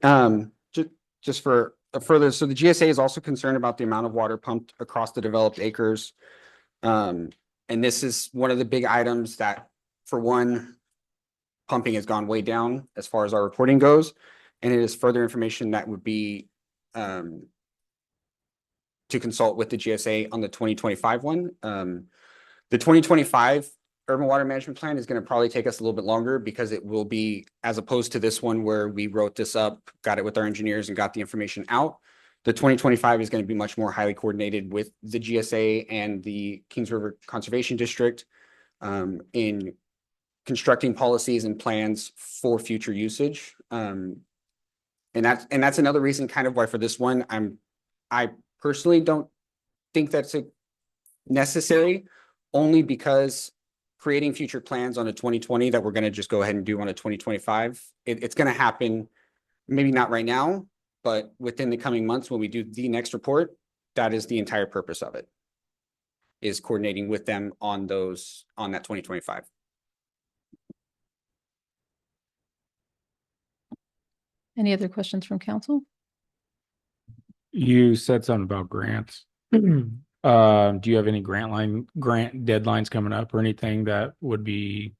just for further, so the GSA is also concerned about the amount of water pumped across the developed acres. And this is one of the big items that, for one, pumping has gone way down as far as our reporting goes. And it is further information that would be to consult with the GSA on the 2025 one. The 2025 Urban Water Management Plan is going to probably take us a little bit longer because it will be, as opposed to this one where we wrote this up, got it with our engineers and got the information out. The 2025 is going to be much more highly coordinated with the GSA and the Kings River Conservation District in constructing policies and plans for future usage. And that's another reason kind of why for this one, I personally don't think that's necessary, only because creating future plans on a 2020 that we're going to just go ahead and do on a 2025, it's going to happen, maybe not right now, but within the coming months when we do the next report. That is the entire purpose of it, is coordinating with them on that 2025. Any other questions from council? You said something about grants. Do you have any grant deadlines coming up or anything that would be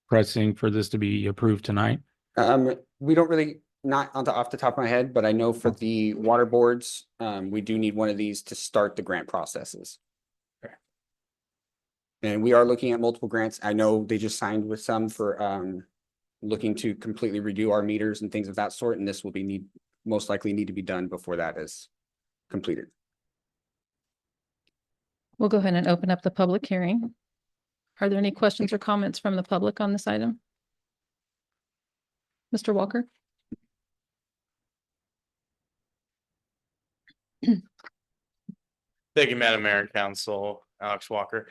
pressing for this to be approved tonight? We don't really, not off the top of my head, but I know for the water boards, we do need one of these to start the grant processes. Okay. And we are looking at multiple grants. I know they just signed with some for looking to completely redo our meters and things of that sort, and this will be most likely need to be done before that is completed. We'll go ahead and open up the public hearing. Are there any questions or comments from the public on this item? Mr. Walker? Thank you, Madam Mayor and Council. Alex Walker.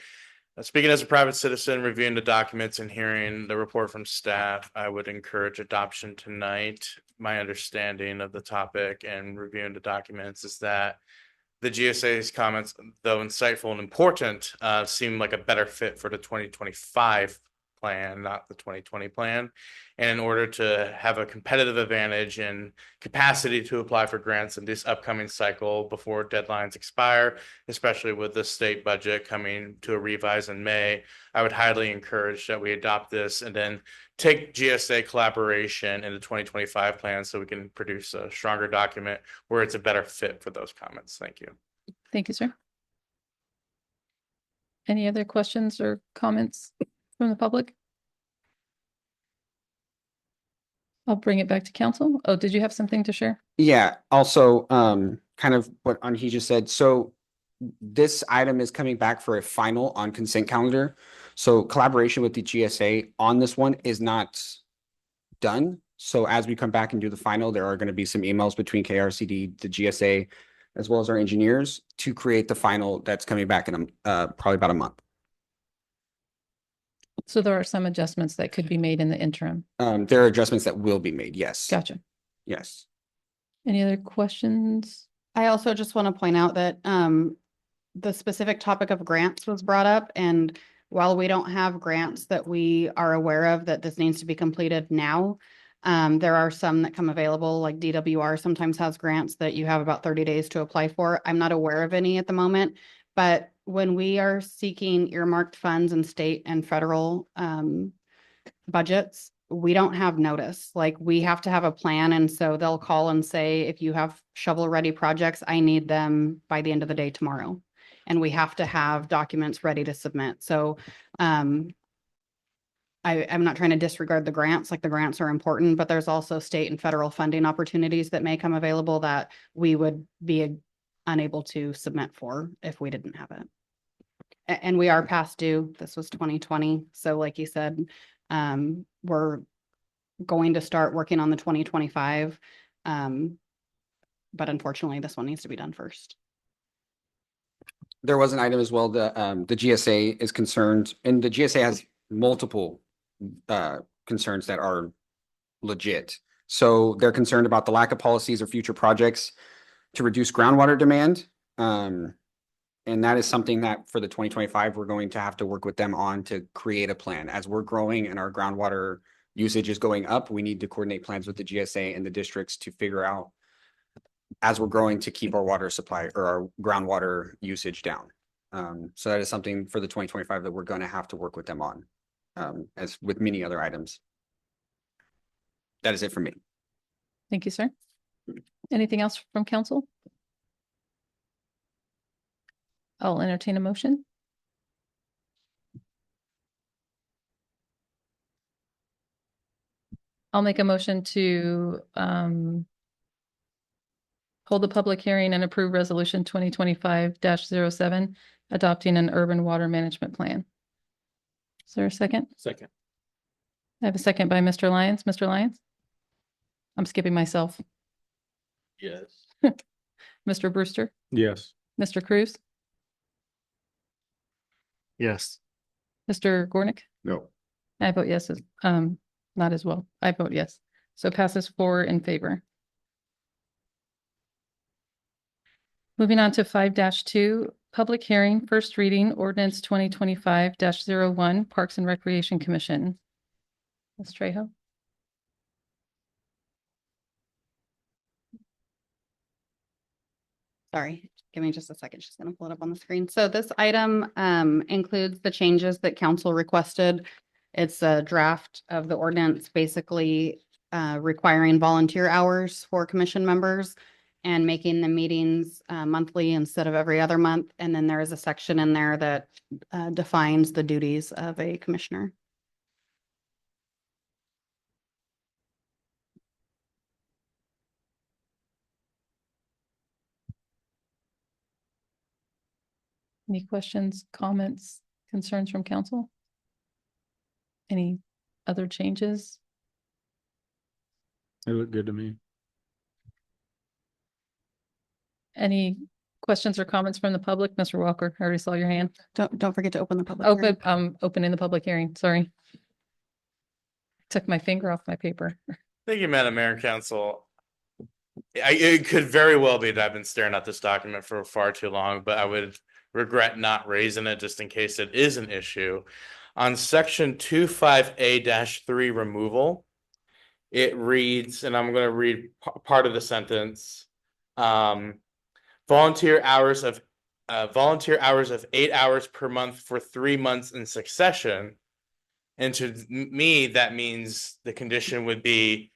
Speaking as a private citizen, reviewing the documents and hearing the report from staff, I would encourage adoption tonight. My understanding of the topic and reviewing the documents is that the GSA's comments, though insightful and important, seem like a better fit for the 2025 plan, not the 2020 plan. And in order to have a competitive advantage and capacity to apply for grants in this upcoming cycle before deadlines expire, especially with the state budget coming to a revise in May, I would highly encourage that we adopt this and then take GSA collaboration in the 2025 plan so we can produce a stronger document where it's a better fit for those comments. Thank you. Thank you, sir. Any other questions or comments from the public? I'll bring it back to council. Oh, did you have something to share? Yeah, also, kind of what he just said. So this item is coming back for a final on consent calendar. So collaboration with the GSA on this one is not done. So as we come back and do the final, there are going to be some emails between KRCD, the GSA, as well as our engineers to create the final that's coming back in probably about a month. So there are some adjustments that could be made in the interim. There are adjustments that will be made. Yes. Gotcha. Yes. Any other questions? I also just want to point out that the specific topic of grants was brought up, and while we don't have grants that we are aware of that this needs to be completed now, there are some that come available, like DWR sometimes has grants that you have about 30 days to apply for. I'm not aware of any at the moment, but when we are seeking earmarked funds in state and federal budgets, we don't have notice. Like, we have to have a plan, and so they'll call and say, if you have shovel-ready projects, I need them by the end of the day tomorrow. And we have to have documents ready to submit. So I'm not trying to disregard the grants, like the grants are important, but there's also state and federal funding opportunities that may come available that we would be unable to submit for if we didn't have it. And we are past due. This was 2020. So like you said, we're going to start working on the 2025. But unfortunately, this one needs to be done first. There was an item as well, the GSA is concerned, and the GSA has multiple concerns that are legit. So they're concerned about the lack of policies or future projects to reduce groundwater demand. And that is something that for the 2025, we're going to have to work with them on to create a plan. As we're growing and our groundwater usage is going up, we need to coordinate plans with the GSA and the districts to figure out, as we're growing, to keep our water supply or our groundwater usage down. So that is something for the 2025 that we're going to have to work with them on, as with many other items. That is it for me. Thank you, sir. Anything else from council? I'll entertain a motion. I'll make a motion to hold the public hearing and approve resolution 2025-07, adopting an urban water management plan. Is there a second? Second. I have a second by Mr. Lyons. Mr. Lyons? I'm skipping myself. Yes. Mr. Brewster? Yes. Mr. Cruz? Yes. Mr. Gornick? No. I vote yes, not as well. I vote yes. So passes 4 in favor. Moving on to 5-2, public hearing, first reading, ordinance 2025-01, Parks and Recreation Commission. Ms. Trejo? Sorry, give me just a second. She's going to pull it up on the screen. So this item includes the changes that council requested. It's a draft of the ordinance, basically requiring volunteer hours for commission members and making the meetings monthly instead of every other month. And then there is a section in there that defines the duties of a commissioner. Any questions, comments, concerns from council? Any other changes? It looked good to me. Any questions or comments from the public? Mr. Walker, I already saw your hand. Don't forget to open the public hearing. Open, opening the public hearing, sorry. Took my finger off my paper. Thank you, Madam Mayor and Council. It could very well be that I've been staring at this document for far too long, but I would regret not raising it just in case it is an issue. On section 25A-3 removal, it reads, and I'm going to read part of the sentence. Volunteer hours of 8 hours per month for 3 months in succession. And to me, that means the condition would be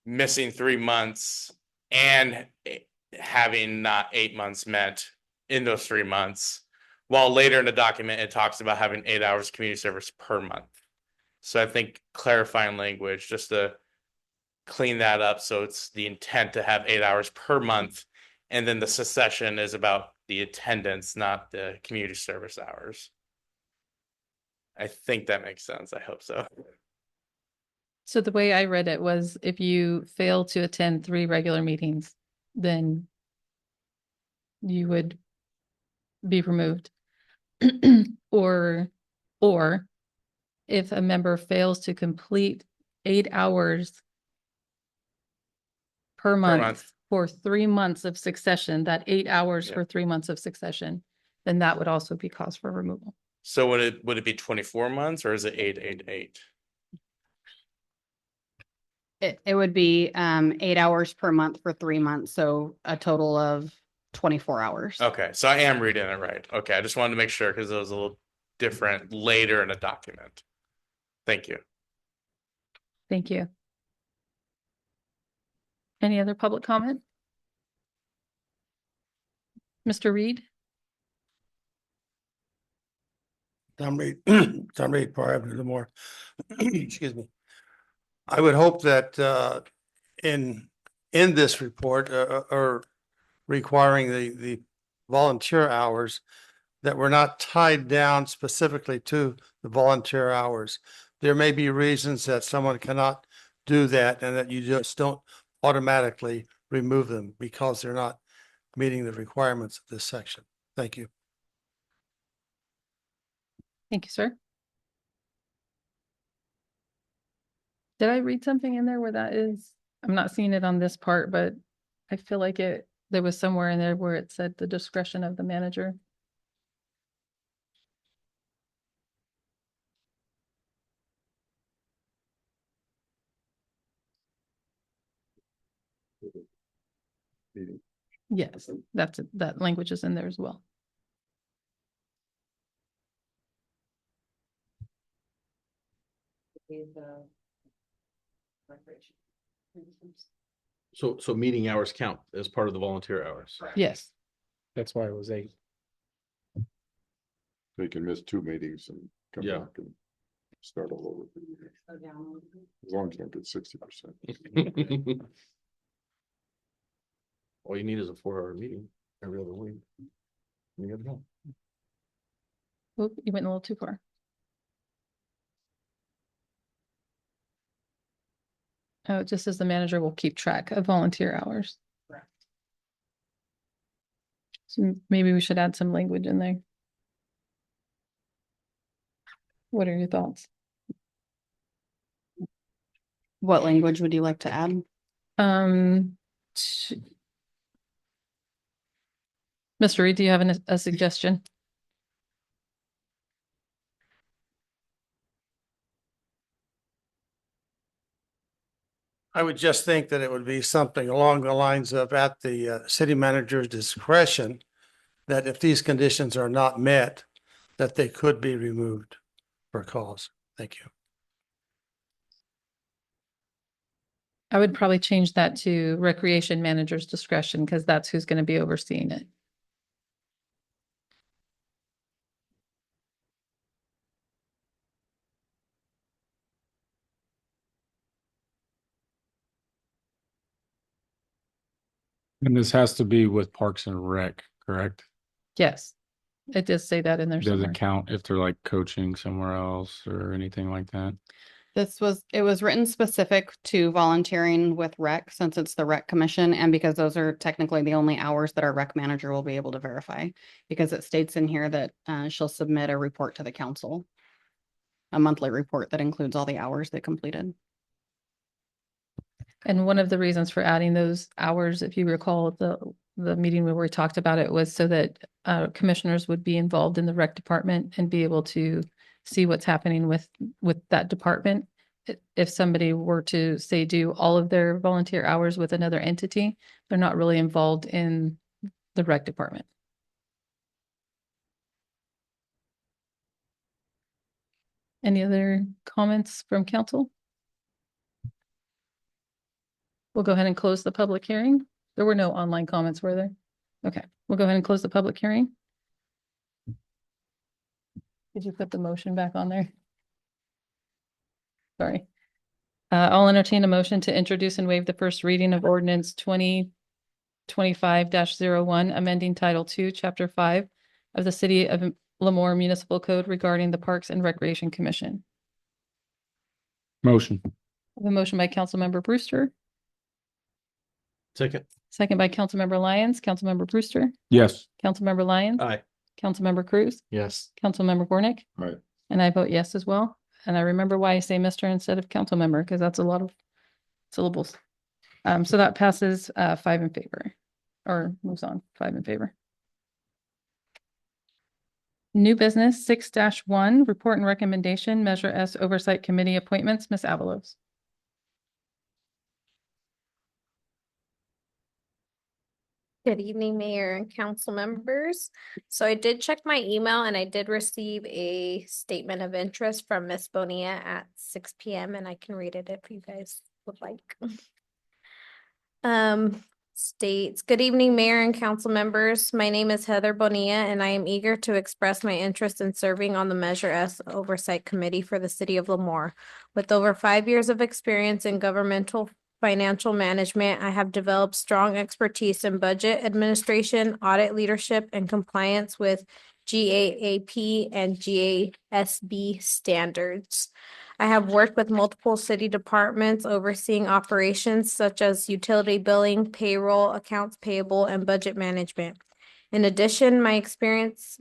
missing 3 months and having not 8 months met in those 3 months. While later in the document, it talks about having 8 hours community service per month. So I think clarifying language just to clean that up. So it's the intent to have 8 hours per month. And then the succession is about the attendance, not the community service hours. I think that makes sense. I hope so. So the way I read it was if you fail to attend 3 regular meetings, then you would be removed. Or if a member fails to complete 8 hours per month for 3 months of succession, that 8 hours for 3 months of succession, then that would also be cause for removal. So would it be 24 months or is it 888? It would be 8 hours per month for 3 months, so a total of 24 hours. Okay, so I am reading it right. Okay, I just wanted to make sure because it was a little different later in the document. Thank you. Thank you. Any other public comment? Mr. Reed? Tom Reed, Tom Reed, Par Avenue, Lemoore. Excuse me. I would hope that in this report or requiring the volunteer hours, that we're not tied down specifically to the volunteer hours. There may be reasons that someone cannot do that and that you just don't automatically remove them because they're not meeting the requirements of this section. Thank you. Thank you, sir. Did I read something in there where that is? I'm not seeing it on this part, but I feel like there was somewhere in there where it said the discretion of the manager. Yes, that language is in there as well. So meeting hours count as part of the volunteer hours. Yes. That's why it was 8. They can miss 2 meetings and come Yeah. back and start all over. As long as they don't get 60%. All you need is a 4-hour meeting every other week. You gotta go. Oop, you went a little too far. Oh, it just says the manager will keep track of volunteer hours. Correct. So maybe we should add some language in there. What are your thoughts? What language would you like to add? Mr. Reed, do you have a suggestion? I would just think that it would be something along the lines of at the city manager's discretion, that if these conditions are not met, that they could be removed for cause. Thank you. I would probably change that to recreation manager's discretion because that's who's going to be overseeing it. And this has to be with Parks and Rec, correct? Yes. It does say that in there somewhere. Doesn't count if they're like coaching somewhere else or anything like that. It was written specific to volunteering with rec, since it's the rec commission, and because those are technically the only hours that our rec manager will be able to verify. Because it states in here that she'll submit a report to the council. A monthly report that includes all the hours they completed. And one of the reasons for adding those hours, if you recall, the meeting where we talked about it, was so that commissioners would be involved in the rec department and be able to see what's happening with that department. If somebody were to, say, do all of their volunteer hours with another entity, they're not really involved in the rec department. Any other comments from council? We'll go ahead and close the public hearing. There were no online comments, were there? Okay, we'll go ahead and close the public hearing. Did you put the motion back on there? Sorry. I'll entertain a motion to introduce and waive the first reading of ordinance 2025-01, amending Title II, Chapter 5 of the City of Lemoore Municipal Code regarding the Parks and Recreation Commission. Motion. I have a motion by Councilmember Brewster, Second. second by Councilmember Lyons. Councilmember Brewster, Yes. Councilmember Lyons, Aye. Councilmember Cruz, Yes. Councilmember Gornick, Right. and I vote yes as well. And I remember why I say Mr. instead of council member, because that's a lot of syllables. So that passes 5 in favor, or moves on, 5 in favor. New business 6-1, report and recommendation, Measure S Oversight Committee appointments, Ms. Avalos. Good evening, Mayor and council members. So I did check my email and I did receive a statement of interest from Miss Bonilla at 6 p.m. and I can read it if you guys would like. States, good evening, Mayor and council members. My name is Heather Bonilla and I am eager to express my interest in serving on the Measure S Oversight Committee for the City of Lemoore. With over 5 years of experience in governmental financial management, I have developed strong expertise in budget administration, audit leadership, and compliance with GAAP and GASB standards. I have worked with multiple city departments overseeing operations such as utility billing, payroll, accounts payable, and budget management. In addition, my experience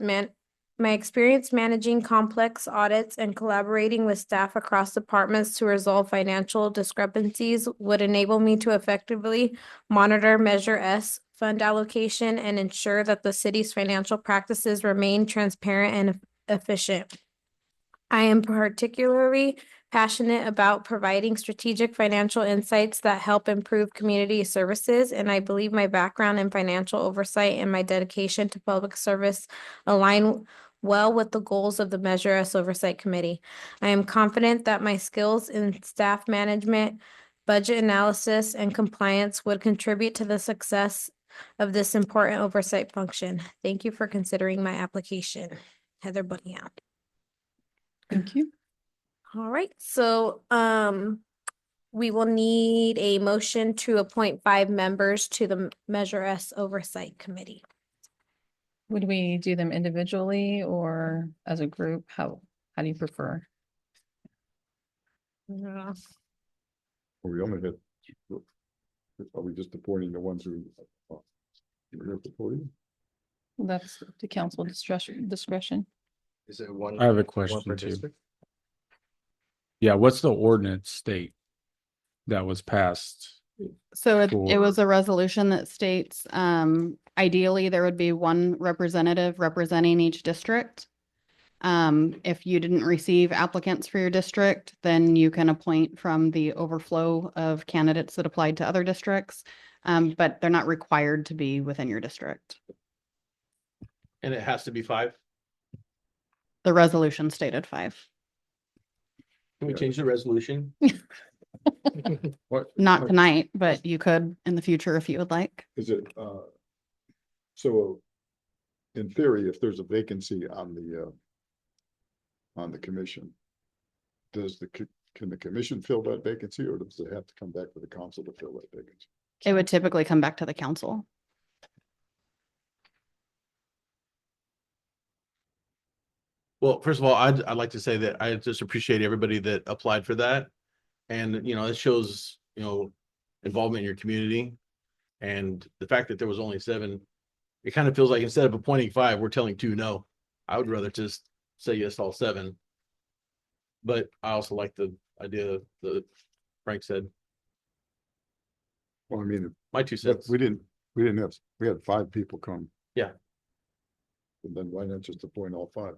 managing complex audits and collaborating with staff across departments to resolve financial discrepancies would enable me to effectively monitor Measure S fund allocation and ensure that the city's financial practices remain transparent and efficient. I am particularly passionate about providing strategic financial insights that help improve community services, and I believe my background in financial oversight and my dedication to public service align well with the goals of the Measure S Oversight Committee. I am confident that my skills in staff management, budget analysis, and compliance would contribute to the success of this important oversight function. Thank you for considering my application. Heather Bonilla. Thank you. All right, so we will need a motion to appoint 5 members to the Measure S Oversight Committee. Would we do them individually or as a group? How do you prefer? Yeah. We only had, are we just appointing the ones who? You're supporting? That's the council discretion. Is it one? I have a one question per too. district? Yeah, what's the ordinance state that was passed? So it For- was a resolution that states, ideally, there would be one representative representing each district. If you didn't receive applicants for your district, then you can appoint from the overflow of candidates that applied to other districts. But they're not required to be within your district. And it has to be 5? The resolution stated 5. Can we change the resolution? What? Not tonight, but you could in the future if you would like. Is it, so in theory, if there's a vacancy on the commission, can the commission fill that vacancy or does it have to come back to the council to fill that vacancy? It would typically come back to the council. Well, first of all, I'd like to say that I just appreciate everybody that applied for that. And, you know, it shows, you know, involvement in your community. And the fact that there was only 7, it kind of feels like instead of appointing 5, we're telling 2 no. I would rather just say yes to all 7. But I also like the idea that Frank said. Well, I mean, My 2 cents. we had 5 people come. Yeah. And then why not just appoint all 5?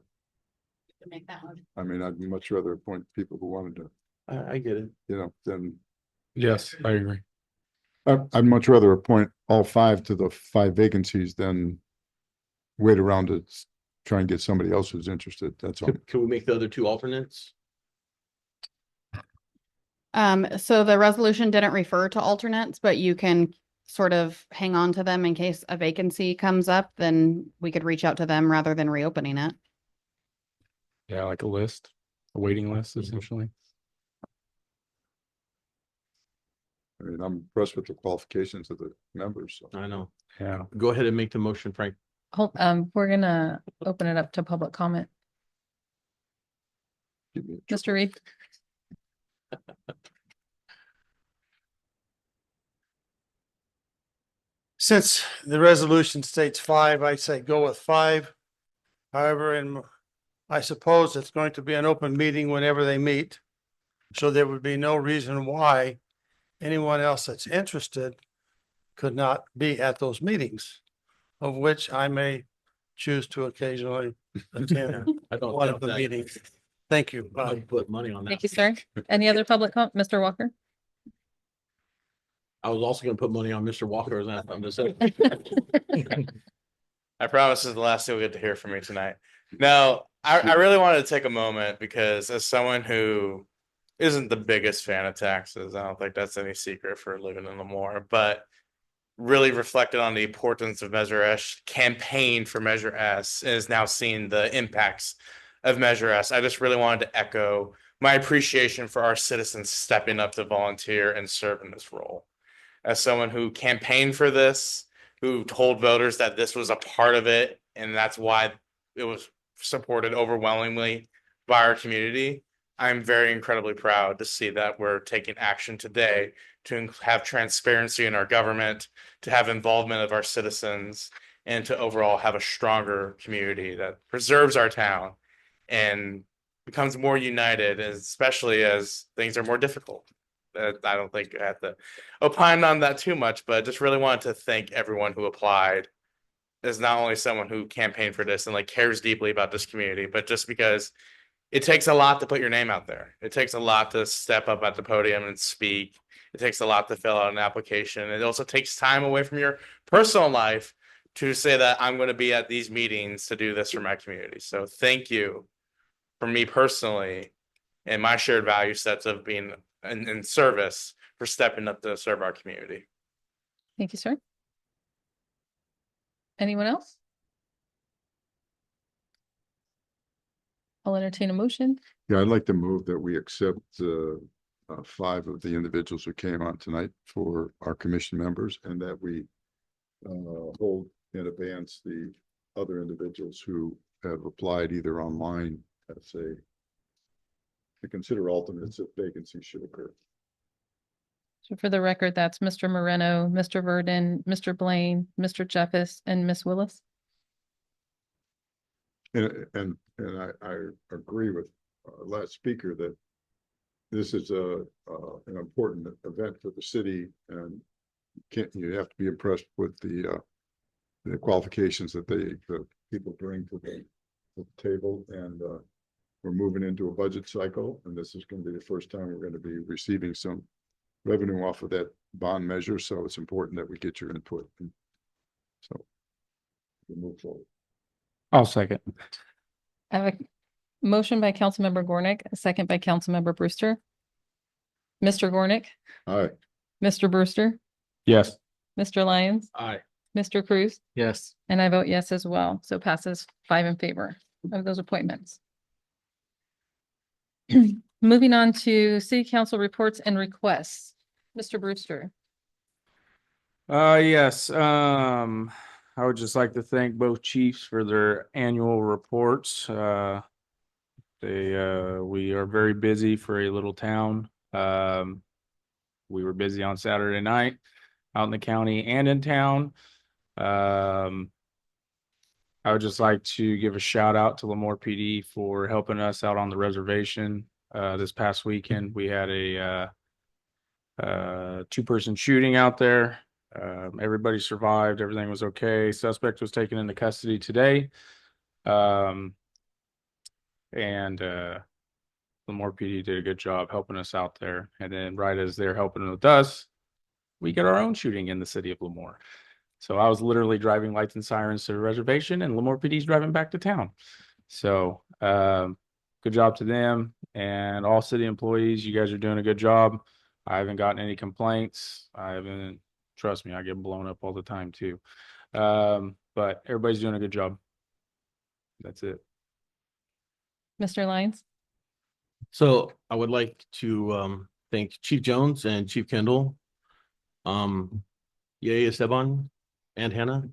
Make that one. I mean, I'd much rather appoint people who wanted to, I get it. you know, than, Yes, I agree. I'd much rather appoint all 5 to the 5 vacancies than wait around to try and get somebody else who's interested. That's all. Can we make the other 2 alternates? So the resolution didn't refer to alternates, but you can sort of hang on to them in case a vacancy comes up, then we could reach out to them rather than reopening it. Yeah, like a list, a waiting list, essentially. I mean, I'm impressed with the qualifications of the members. So. I know. Yeah. Go ahead and make the motion, Frank. Hold, we're gonna open it up to public comment. Mr. Reed? Since the resolution states 5, I say go with 5. However, I suppose it's going to be an open meeting whenever they meet. So there would be no reason why anyone else that's interested could not be at those meetings, of which I may choose to occasionally attend I don't one doubt of the that. meetings. Thank you. Bye. I'd put money on that. Thank you, sir. Any other public comment? Mr. Walker? I was also gonna put money on Mr. Walker as that. I'm just saying. I promise this is the last thing we get to hear from me tonight. No, I really wanted to take a moment because as someone who isn't the biggest fan of taxes, I don't think that's any secret for living in Lemoore, but really reflected on the importance of Measure S, campaign for Measure S, and is now seeing the impacts of Measure S. I just really wanted to echo my appreciation for our citizens stepping up to volunteer and serve in this role. As someone who campaigned for this, who told voters that this was a part of it, and that's why it was supported overwhelmingly by our community, I'm very incredibly proud to see that we're taking action today to have transparency in our government, to have involvement of our citizens, and to overall have a stronger community that preserves our town and becomes more united, especially as things are more difficult. I don't think I have to opine on that too much, but just really wanted to thank everyone who applied as not only someone who campaigned for this and like cares deeply about this community, but just because it takes a lot to put your name out there. It takes a lot to step up at the podium and speak. It takes a lot to fill out an application. It also takes time away from your personal life to say that I'm going to be at these meetings to do this for my community. So thank you for me personally and my shared value sets of being in service for stepping up to serve our community. Thank you, sir. Anyone else? I'll entertain a motion. Yeah, I'd like to move that we accept 5 of the individuals who came on tonight for our commission members, and that we hold in advance the other individuals who have applied either online as to consider alternates if vacancies should occur. So for the record, that's Mr. Moreno, Mr. Verdon, Mr. Blaine, Mr. Jeffis, and Miss Willis. And I agree with last speaker that this is an important event for the city, and you have to be impressed with the qualifications that the people bring to the table. And we're moving into a budget cycle, and this is going to be the first time we're going to be receiving some revenue off of that bond measure. So it's important that we get your input. So we'll move forward. I'll second. I have a motion by Councilmember Gornick, a second by Councilmember Brewster. Mr. Gornick, Aye. Mr. Brewster, Yes. Mr. Lyons, Aye. Mr. Cruz, Yes. and I vote yes as well. So passes 5 in favor of those appointments. Moving on to city council reports and requests. Mr. Brewster. Yes, I would just like to thank both chiefs for their annual reports. We are very busy for a little town. We were busy on Saturday night out in the county and in town. I would just like to give a shout out to Lemoore PD for helping us out on the reservation. This past weekend, we had a two-person shooting out there. Everybody survived. Everything was okay. Suspect was taken into custody today. And Lemoore PD did a good job helping us out there. And then right as they're helping with us, we get our own shooting in the city of Lemoore. So I was literally driving lights and sirens to the reservation, and Lemoore PD's driving back to town. So good job to them and all city employees. You guys are doing a good job. I haven't gotten any complaints. Trust me, I get blown up all the time too. But everybody's doing a good job. That's it. Mr. Lyons? So I would like to thank Chief Jones and Chief Kendall, Yay Esteban and Hannah.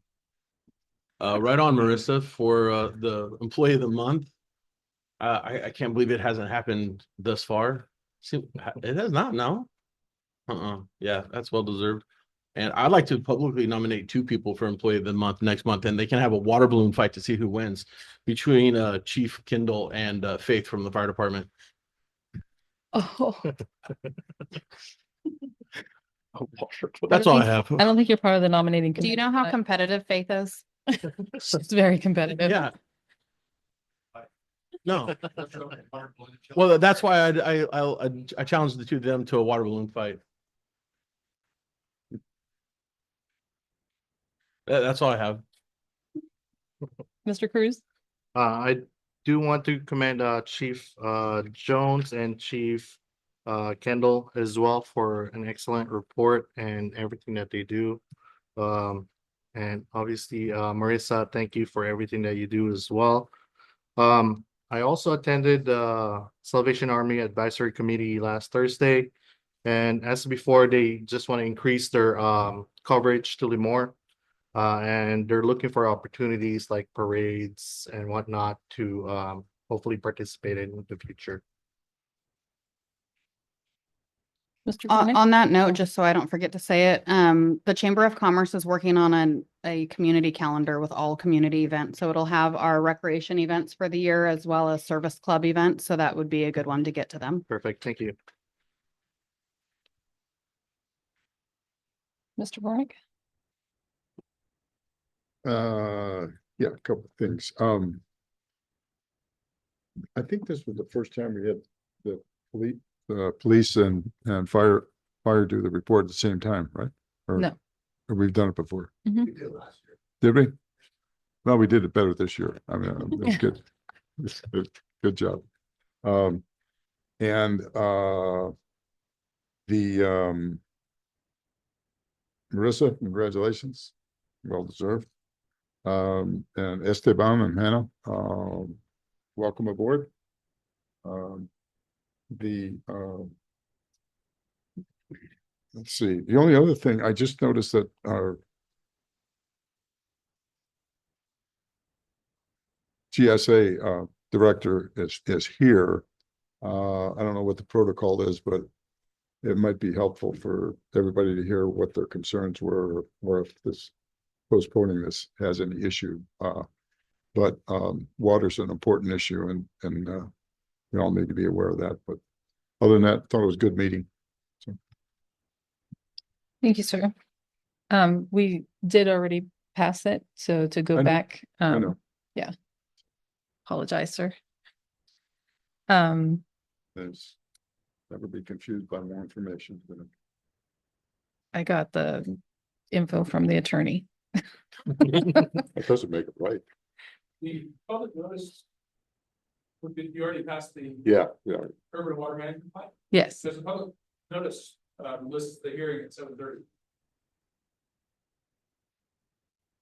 Right on Marissa for the Employee of the Month. I can't believe it hasn't happened thus far. It has not, no. Yeah, that's well deserved. And I'd like to publicly nominate 2 people for Employee of the Month next month, and they can have a water balloon fight to see who wins between Chief Kendall and Faith from the fire department. Oh, That's all I have. I don't think you're part of the nominating Do you committee. know how but competitive Faith is? She's very competitive. Yeah. No. Well, that's why I challenged the 2 of them to a water balloon fight. That's all I have. Mr. Cruz? I do want to commend Chief Jones and Chief Kendall as well for an excellent report and everything that they do. And obviously, Marissa, thank you for everything that you do as well. I also attended the Salvation Army Advisory Committee last Thursday. And as before, they just want to increase their coverage to Lemoore. And they're looking for opportunities like parades and whatnot to hopefully participate in the future. Mr. Cornick? On that note, just so I don't forget to say it, the Chamber of Commerce is working on a community calendar with all community events. So it'll have our recreation events for the year as well as service club events. So that would be a good one to get to them. Perfect. Thank you. Mr. Cornick? Yeah, a couple of things. I think this was the first time we had the police and fire do the report at the same time, right? Or No. or we've done it before. Mhm. We did last year. Did we? Well, we did it better this year. I mean, it's good. It's good. Good job. And Marissa, congratulations. Well deserved. And Esteban and Hannah, welcome aboard. Let's see, the only other thing, I just noticed that our GSA director is here. I don't know what the protocol is, but it might be helpful for everybody to hear what their concerns were, or if this postponing this has any issue. But water's an important issue, and we all need to be aware of that. But other than that, I thought it was a good meeting. So. Thank you, sir. We did already pass it, so to go I know. back, I know. yeah. Apologize, sir. There's never be confused by more information. I got the info from the attorney. That doesn't make it right. The public notice, you already passed the Yeah. urban water management plan? Yes. There's a public notice, lists the hearing at 7:30.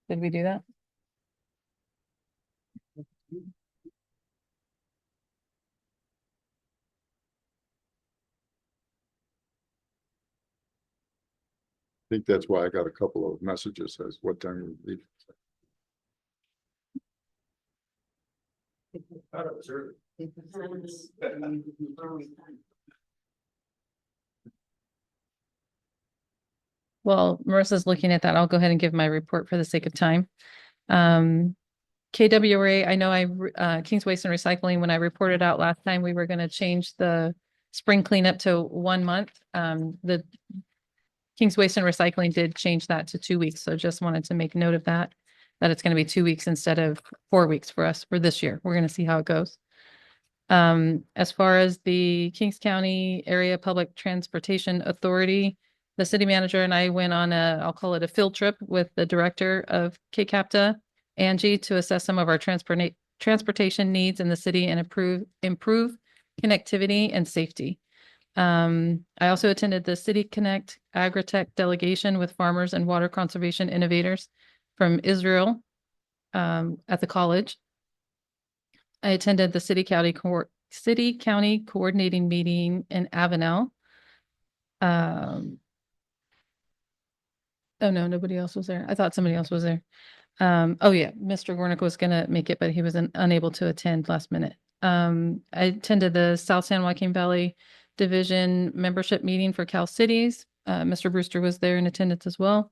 Did we do that? I think that's why I got a couple of messages as what time you leave. Well, Marissa's looking at that. I'll go ahead and give my report for the sake of time. KWRA, I know King's Waste and Recycling, when I reported out last time, we were going to change the spring cleanup to 1 month. The King's Waste and Recycling did change that to 2 weeks. So just wanted to make note of that it's going to be 2 weeks instead of 4 weeks for us for this year. We're going to see how it goes. As far as the Kings County Area Public Transportation Authority, the city manager and I went on I'll call it a field trip with the director of KCAPTA, Angie, to assess some of our transportation needs in the city and improve connectivity and safety. I also attended the City Connect Agritech delegation with farmers and water conservation innovators from Israel at the college. I attended the city county coordinating meeting in Avenel. Oh no, nobody else was there. I thought somebody else was there. Oh yeah, Mr. Gornick was gonna make it, but he was unable to attend last minute. I attended the South San Joaquin Valley Division membership meeting for Cal Cities. Mr. Brewster was there in attendance as well.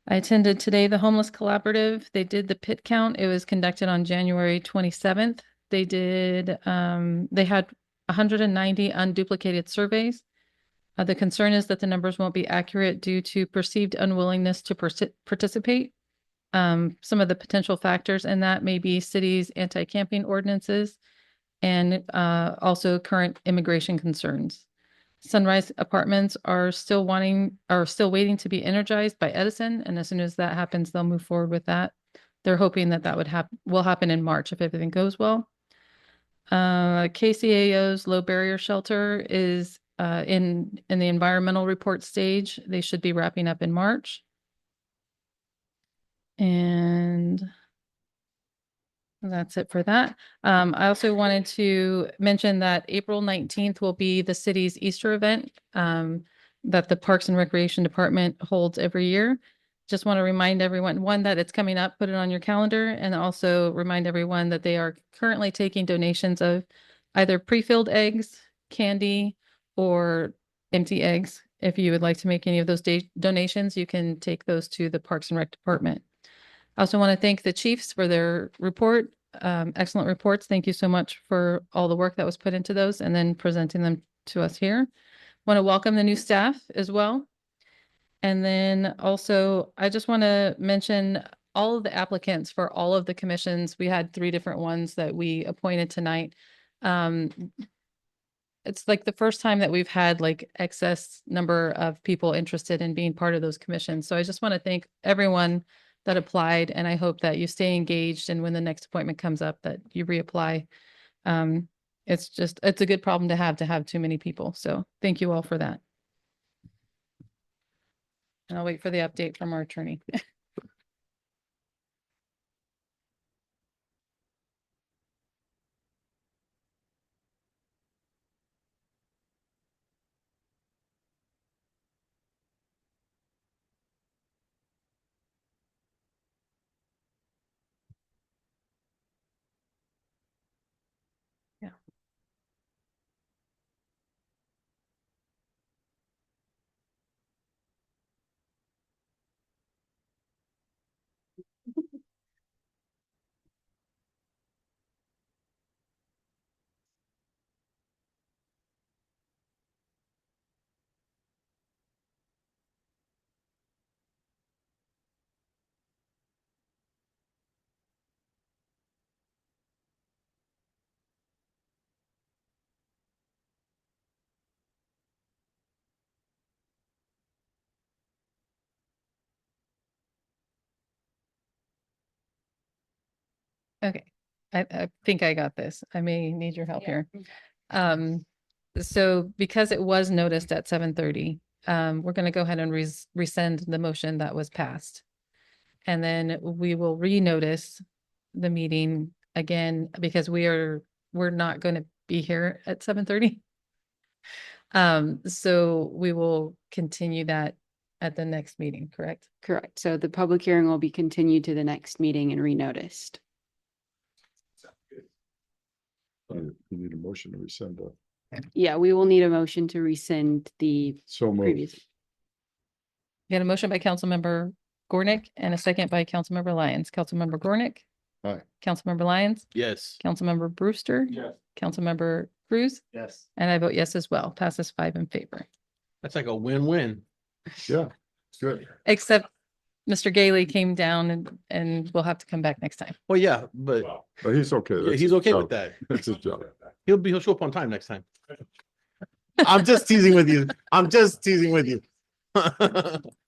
I attended today the Homeless Collaborative. They did the pit count. It was conducted on January 27th. They had 190 unduplicated surveys. The concern is that the numbers won't be accurate due to perceived unwillingness to participate. Some of the potential factors in that may be cities' anti-camping ordinances and also current immigration concerns. Sunrise Apartments are still waiting to be energized by Edison, and as soon as that happens, they'll move forward with that. They're hoping that will happen in March if everything goes well. KCAO's low barrier shelter is in the environmental report stage. They should be wrapping up in March. And that's it for that. I also wanted to mention that April 19th will be the city's Easter event that the Parks and Recreation Department holds every year. Just want to remind everyone, one, that it's coming up, put it on your calendar, and also remind everyone that they are currently taking donations of either pre-filled eggs, candy, or empty eggs. If you would like to make any of those donations, you can take those to the Parks and Rec Department. I also want to thank the chiefs for their report. Excellent reports. Thank you so much for all the work that was put into those and then presenting them to us here. Want to welcome the new staff as well. And then also, I just want to mention all of the applicants for all of the commissions. We had 3 different ones that we appointed tonight. It's like the first time that we've had like excess number of people interested in being part of those commissions. So I just want to thank everyone that applied, and I hope that you stay engaged, and when the next appointment comes up that you reapply. It's a good problem to have too many people. So thank you all for that. And I'll wait for the update from our attorney. Yeah. Okay, I think I got this. I may need your help here. So because it was noticed at 7:30, we're going to go ahead and rescind the motion that was passed. And then we will renotice the meeting again because we're not going to be here at 7:30. So we will continue that at the next meeting, correct? Correct. So the public hearing will be continued to the next meeting and renoticed. motion to rescind the, Yeah, we will need a motion to rescind the so moved. previous. We got a motion by Councilmember Gornick and a second by Councilmember Lyons. Councilmember Gornick, Aye. Councilmember Lyons, Yes. Councilmember Brewster, Yes. Councilmember Cruz, Yes. and I vote yes as well. Passes 5 in favor. That's like a win-win. Yeah, it's good. Except Mr. Gailey came down and we'll have to come back next time. Well, yeah, but But he's okay. yeah, That's he's his okay job. with that. That's his job. He'll show up on time next time. I'm just teasing with you. I'm just teasing with you.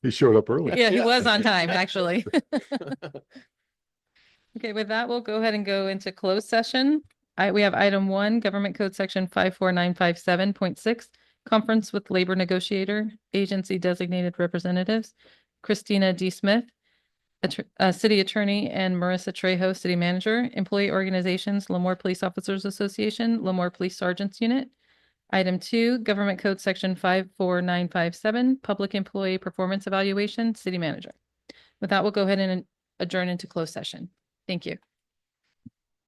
He showed up early. Yeah, he was on time, actually. Okay, with that, we'll go ahead and go into closed session. We have item 1, Government Code Section 54957.6, Conference with Labor Negotiator, Agency Designated Representatives, Christina D. Smith, City Attorney, and Marissa Trejo, City Manager, Employee Organizations, Lemoore Police Officers Association, Lemoore Police Sergeants Unit. Item 2, Government Code Section 54957, Public Employee Performance Evaluation, City Manager. With that, we'll go ahead and adjourn into closed session. Thank you.